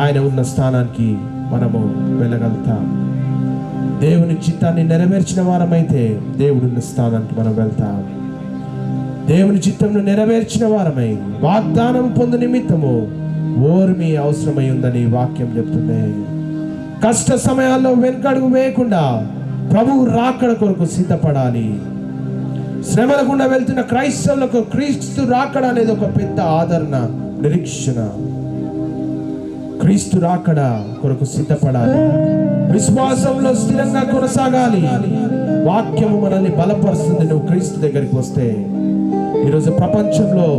ఆయన ఉన్న స్థానానికి మనము వెళ్ళగలుగుతాం. దేవుని చిత్తాన్ని నెరవేర్చిన వారమైతే దేవుడున్న స్థానానికి మనం వెళ్తాం. దేవుని చిత్తంను నెరవేర్చిన వారమై వాగ్దానం పొందు నిమిత్తము ఓర్మి అవసరమై ఉందని వాక్యం చెప్తుంది. కష్ట సమయాల్లో వెనుకడుగు వేయకుండా ప్రభువు రాకడ కొరకు సిద్ధపడాలి. శ్రమల గుండా వెళ్తున్న క్రైస్తవులకు క్రీస్తు రాకడ అనేది ఒక పెద్ద ఆదరణ, నిరీక్షణ. క్రీస్తు రాకడ కొరకు సిద్ధపడాలి. విశ్వాసంలో స్థిరంగా కొనసాగాలి. వాక్యము మనల్ని బలపరుస్తుంది. నువ్వు క్రీస్తు దగ్గరికి వస్తే ఈరోజు ప్రపంచంలో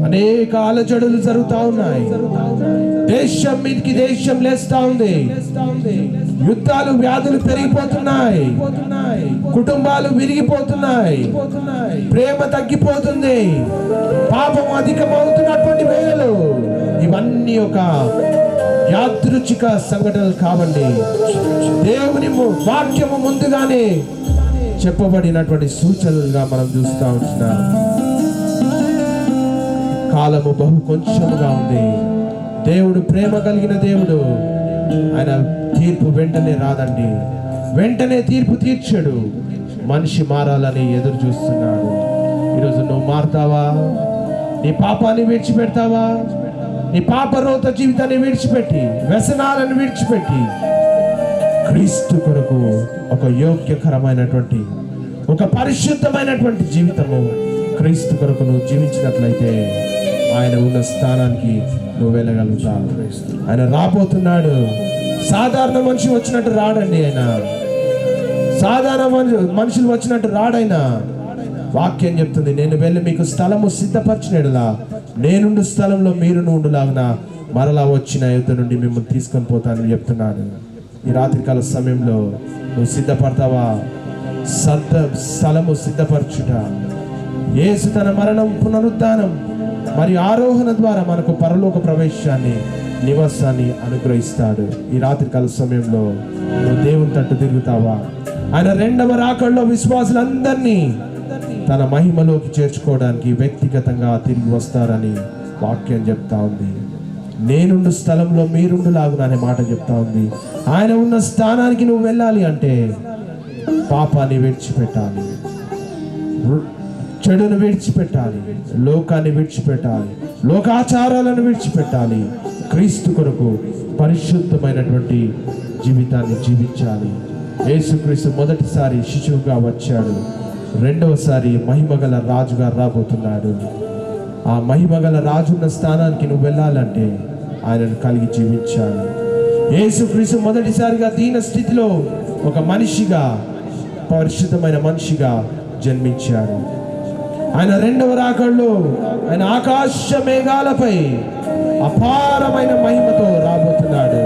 అనేక అలజడులు జరుగుతూ ఉన్నాయి. దేశం మీదకి దేశం లేస్తా ఉంది. యుద్ధాలు, వ్యాధులు పెరిగిపోతున్నాయి. కుటుంబాలు విరిగిపోతున్నాయి. ప్రేమ తగ్గిపోతుంది. పాపం అధికమవుతున్నటువంటి వేళలు ఇవన్నీ ఒక యాదృచ్ఛిక సంఘటనలు కావండి. దేవుని వాక్యము ముందుగానే చెప్పబడినటువంటి సూచనలుగా మనం చూస్తూ ఉంటున్నాం. కాలము బహు కొంచెముగా ఉంది. దేవుడు ప్రేమ కలిగిన దేవుడు. ఆయన తీర్పు వెంటనే రాదండి. వెంటనే తీర్పు తీర్చాడు. మనిషి మారాలని ఎదురు చూస్తున్నాడు. ఈరోజు నువ్వు మారుతావా? నీ పాపాన్ని విడిచిపెడతావా? నీ పాపరోత జీవితాన్ని విడిచిపెట్టి, వ్యసనాలను విడిచిపెట్టి, క్రీస్తు కొరకు ఒక యోగ్యకరమైనటువంటి, ఒక పరిశుద్ధమైనటువంటి జీవితము క్రీస్తు కొరకు నువ్వు జీవించినట్లయితే ఆయన ఉన్న స్థానానికి నువ్వు వెళ్ళగలుగుతావు. ఆయన రాబోతున్నాడు. సాధారణ మనిషి వచ్చినట్టు రాడండి. ఆయన సాధారణ మనుషులు వచ్చినట్టు రాడైనా. వాక్యం చెప్తుంది, నేను వెళ్ళి మీకు స్థలము సిద్ధపరిచినలా నేనుండు స్థలంలో మీరు ఉండులాగున మరలా వచ్చిన యుద్ధ నుండి మిమ్మల్ని తీసుకొని పోతానని చెప్తున్నాడు. ఈ రాత్రికాల సమయంలో నువ్వు సిద్ధపడతావా? స్థలము సిద్ధపరచుట. యేసు తన మరణం, పునరుద్ధానం మరియు ఆరోహణ ద్వారా మనకు పరలోక ప్రవేశాన్ని, నివాసాన్ని అనుగ్రహిస్తాడు. ఈ రాత్రికాల సమయంలో నువ్వు దేవుని తట్టు తిరుగుతావా? ఆయన రెండవ రాకడలో విశ్వాసులందరినీ తన మహిమలోకి చేర్చుకోవడానికి వ్యక్తిగతంగా తిరిగి వస్తారని వాక్యం చెప్తా ఉంది. నేనుండు స్థలంలో మీరుండులాగున అనే మాట చెప్తా ఉంది. ఆయన ఉన్న స్థానానికి నువ్వు వెళ్ళాలి అంటే పాపాన్ని విడిచిపెట్టాలి, చెడును విడిచిపెట్టాలి, లోకాన్ని విడిచిపెట్టాలి, లోకాచారాలను విడిచిపెట్టాలి. క్రీస్తు కొరకు పరిశుద్ధమైనటువంటి జీవితాన్ని జీవించాలి. యేసుక్రీస్తు మొదటిసారి శిశువుగా వచ్చాడు, రెండవసారి మహిమగల రాజుగా రాబోతున్నాడు. ఆ మహిమగల రాజున్న స్థానానికి నువ్వు వెళ్ళాలంటే ఆయనను కలిగి జీవించాలి. యేసుక్రీస్తు మొదటిసారిగా దీన స్థితిలో ఒక మనిషిగా, పరిశుద్ధమైన మనిషిగా జన్మించాడు. ఆయన రెండవ రాకడలో ఆయన ఆకాశ మేఘాలపై అపారమైన మహిమతో రాబోతున్నాడు.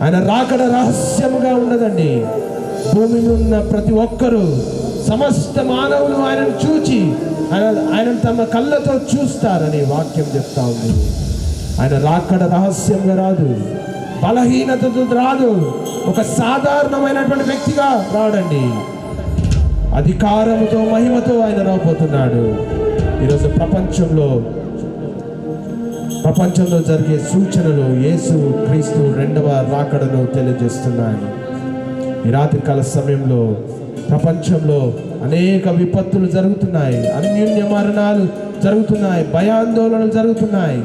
ఆయన రాకడ రహస్యముగా ఉన్నదండి. భూమి మీద ఉన్న ప్రతి ఒక్కరూ, సమస్త మానవులు ఆయనను చూచి ఆయనను తమ కళ్ళతో చూస్తారని వాక్యం చెప్తా ఉంది. ఆయన రాకడ రహస్యంగా రాదు, బలహీనతతో రాదు, ఒక సాధారణమైనటువంటి వ్యక్తిగా రాడండి. అధికారముతో, మహిమతో ఆయన రాబోతున్నాడు. ఈరోజు ప్రపంచంలో జరిగే సూచనలు యేసు క్రీస్తు రెండవ రాకడను తెలియజేస్తున్నాయి. ఈ రాత్రికాల సమయంలో ప్రపంచంలో అనేక విపత్తులు జరుగుతున్నాయి, అన్యోన్య మరణాలు జరుగుతున్నాయి, భయాందోళనలు జరుగుతున్నాయి,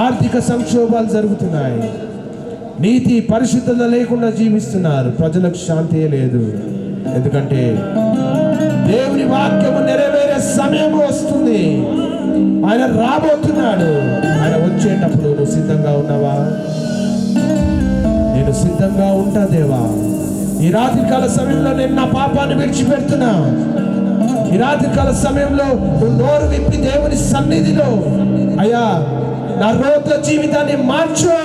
ఆర్థిక సంక్షోభాలు జరుగుతున్నాయి, నీతి పరిశుద్ధత లేకుండా జీవిస్తున్నారు. ప్రజలకు శాంతి లేదు. ఎందుకంటే దేవుని వాక్యము నెరవేరే సమయం వస్తుంది. ఆయన రాబోతున్నాడు. ఆయన వచ్చేటప్పుడు నువ్వు సిద్ధంగా ఉన్నావా? నేను సిద్ధంగా ఉంటా దేవా. ఈ రాత్రికాల సమయంలో నేను నా పాపాన్ని విడిచిపెడుతున్నా. ఈ రాత్రికాల సమయంలో నువ్వు నోరు విప్పి దేవుని సన్నిధిలో, అయ్యా నా రోత జీవితాన్ని మార్చు,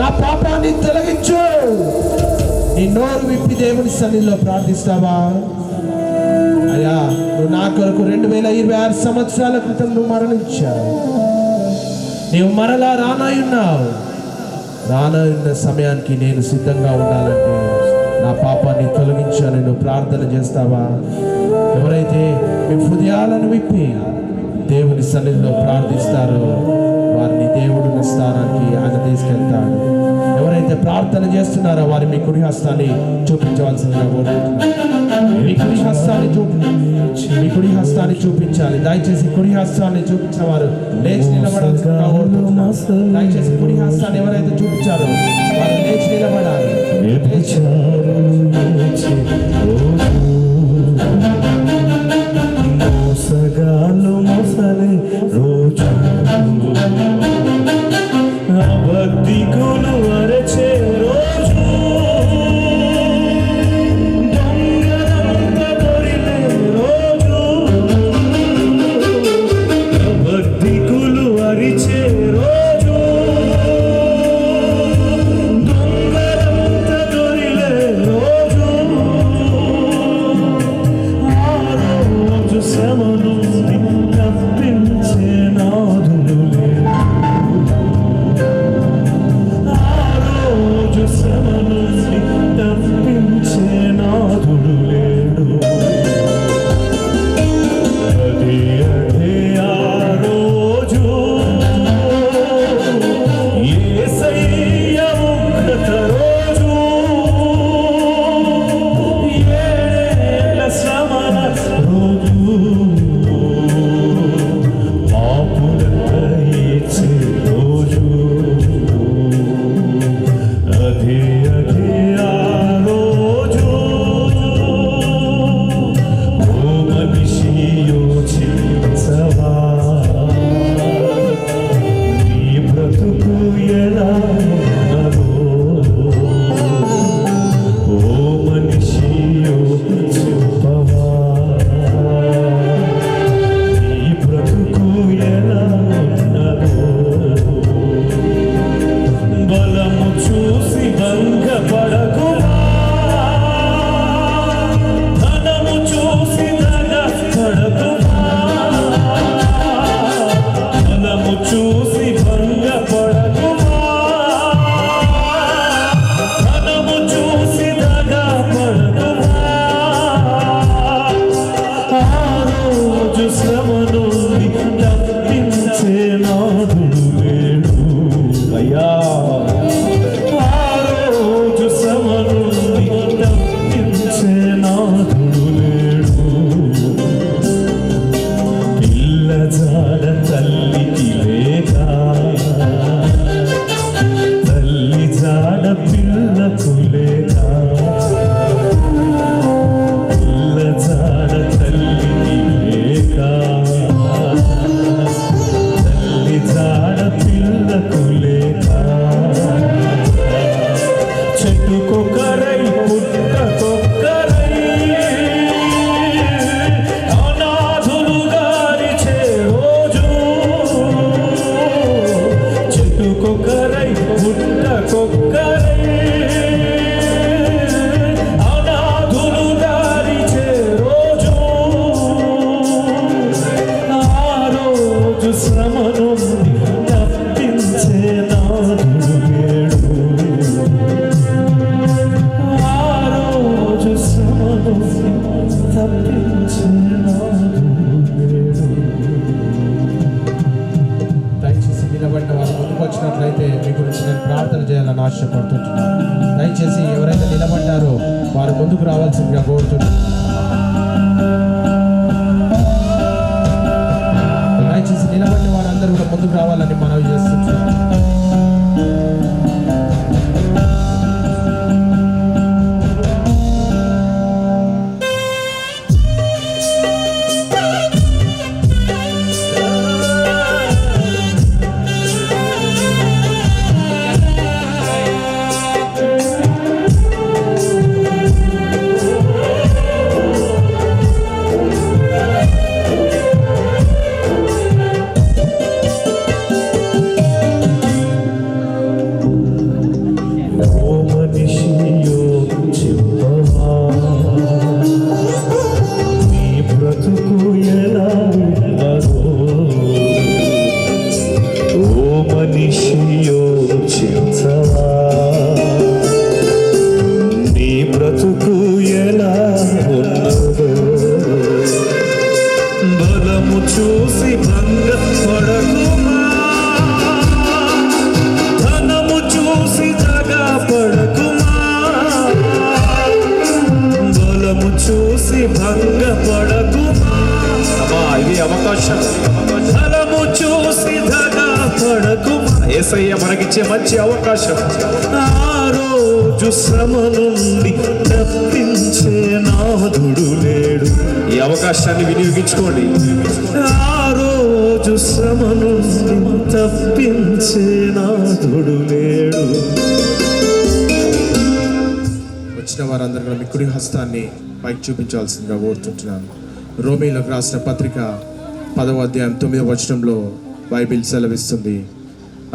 నా పాపాన్ని తొలగించు. నీ నోరు విప్పి దేవుని సన్నిధిలో ప్రార్థిస్తావా? అయ్యా నువ్వు నా కొరకు 2026 సంవత్సరాల క్రితం నువ్వు మరణించావు. నీవు మరలా రానాయున్నావు. రానున్న సమయానికి నేను సిద్ధంగా ఉండాలంటే నా పాపాన్ని తొలగించాలని నువ్వు ప్రార్థన చేస్తావా? ఎవరైతే మీ హృదయాలను విప్పి దేవుని సన్నిధిలో ప్రార్థిస్తారో వారిని దేవుడున్న స్థానానికి ఆయన తీసుకెళ్తాడు. ఎవరైతే ప్రార్థన చేస్తున్నారో వారి మీ కుడి హస్తాన్ని చూపించవలసిందిగా కోరుకుంటున్నారు. మీ కుడి హస్తాన్ని చూపించాలి. దయచేసి కుడి హస్తాన్ని చూపించిన వారు లేచి నిలబడాల్సిందిగా కోరుకుంటున్నారు. దయచేసి కుడి హస్తాన్ని ఎవరైతే చూపించారో వారు లేచి నిలబడాలి. రోజు అబద్ధికులు అరచే రోజు, దొంగలంత దొరికే రోజు, అబద్ధికులు అరిచే రోజు, చూసి భంగపడకుమా, ధనము చూసి దగపడకుమా, ధనము చూసి భంగపడకుమా, ధనము చూసి దగపడకుమా. ఆ రోజు శ్రమ నుండి తప్పించే నాథుడు లేడు అయ్యా, ఆ రోజు శ్రమ నుండి తప్పించే నాథుడు లేడు. పిల్ల జాడ తల్లికి లేక, తల్లి జాడ పిల్లకు లేక, పిల్ల జాడ తల్లికి లేక, తల్లి జాడ పిల్లకు లేక, చెట్టుకొక్కరై పుట్టకొక్కరై అనాథులుగా నిలిచే రోజు, చెట్టుకొక్కరై పుట్టకొక్కరై అనాథులుగా నిలిచే రోజు. ఆ రోజు శ్రమ నుండి తప్పించే నాథుడు లేడు, ఆ రోజు శ్రమ నుండి తప్పించే నాథుడు లేడు. దయచేసి నిలబడిన వారు ముందుకు వచ్చినట్లయితే మీ గురించి నేను ప్రార్థన చేయాలని ఆశపడుతుంటున్నాను. దయచేసి ఎవరైతే నిలబడ్డారో వారు ముందుకు రావాల్సిందిగా కోరుతున్నాను. దయచేసి నిలబడిన వారందరూ కూడా ముందుకు రావాలని మనవి చేస్తున్నాను. ఓ మనిషియో చెప్పవా, నీ బ్రతుకు ఎలా ఉన్నదో. ఓ మనిషియో చెప్పవా, నీ బ్రతుకు ఎలా ఉన్నదో. బలము చూసి భంగపడకుమా, ధనము చూసి దగపడకుమా, బలము చూసి భంగపడకుమా. ఇది అవకాశం. ధనము చూసి దగపడకుమా. యేసయ్య మనకిచ్చే మంచి అవకాశం. ఆ రోజు శ్రమ నుండి తప్పించే నాథుడు లేడు. ఈ అవకాశాన్ని వినియోగించుకోండి. ఆ రోజు శ్రమ నుండి తప్పించే నాథుడు లేడు. వచ్చిన వారందరూ కూడా మీ కుడి హస్తాన్ని పైకి చూపించాల్సిందిగా కోరుతుంటున్నాను. రోమీలకు రాసిన పత్రిక 10వ అధ్యాయం 9వ వచనంలో బైబిల్ సెలవిస్తుంది,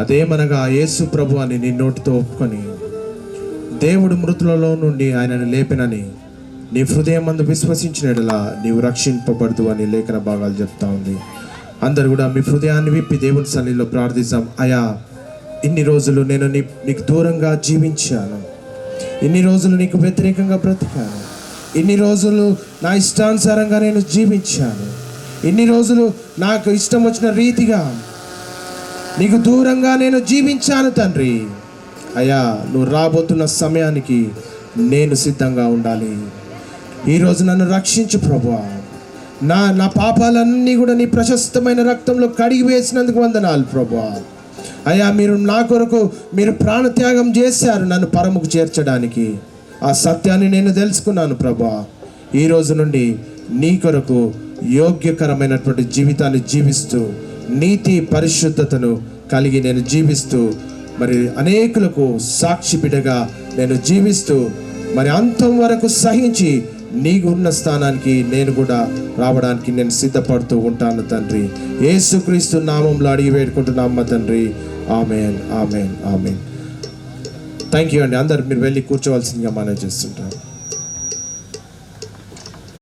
అదేమనగా యేసు ప్రభు అని నీ నోటితో ఒప్పుకొని దేవుడు మృతులలో నుండి ఆయనను లేపినని నీ హృదయమందు విశ్వసించినట్లా నీవు రక్షింపబడదు అని లేఖన భాగాలు చెప్తా ఉంది. అందరు కూడా మీ హృదయాన్ని విప్పి దేవుని సన్నిధిలో ప్రార్థిస్తాం. అయా, ఇన్ని రోజులు నేను నీకు దూరంగా జీవించాను, ఇన్ని రోజులు నీకు వ్యతిరేకంగా బ్రతికాను, ఇన్ని రోజులు నా ఇష్టానుసారంగా నేను జీవించాను, ఇన్ని రోజులు నాకు ఇష్టం వచ్చిన రీతిగా నీకు దూరంగా నేను జీవించాను తండ్రి. అయ్యా, నువ్వు రాబోతున్న సమయానికి నేను సిద్ధంగా ఉండాలి. ఈరోజు నన్ను రక్షించు ప్రభువా. నా పాపాలన్నీ కూడా నీ ప్రశస్తమైన రక్తంలో కడిగి వేసినందుకు వందనాలు ప్రభువా. అయ్యా, మీరు నా కొరకు మీరు ప్రాణత్యాగం చేశారు నన్ను పరముకు చేర్చడానికి. ఆ సత్యాన్ని నేను తెలుసుకున్నాను ప్రభువా. ఈ రోజు నుండి నీ కొరకు యోగ్యకరమైనటువంటి జీవితాన్ని జీవిస్తూ నీతి పరిశుద్ధతను కలిగి నేను జీవిస్తూ మరి అనేకులకు సాక్షి బిడ్డగా నేను జీవిస్తూ మరి అంతం వరకు సహించి నీకు ఉన్న స్థానానికి నేను కూడా రావడానికి నేను సిద్ధపడుతూ ఉంటాను తండ్రి. యేసుక్రీస్తు నామంలో అడిగి వేడుకుంటున్నాం మా తండ్రి. Amen, amen, amen. Thank you అండి. అందరు మీరు వెళ్ళి కూర్చోవలసిందిగా మనవి చేస్తుంటారు.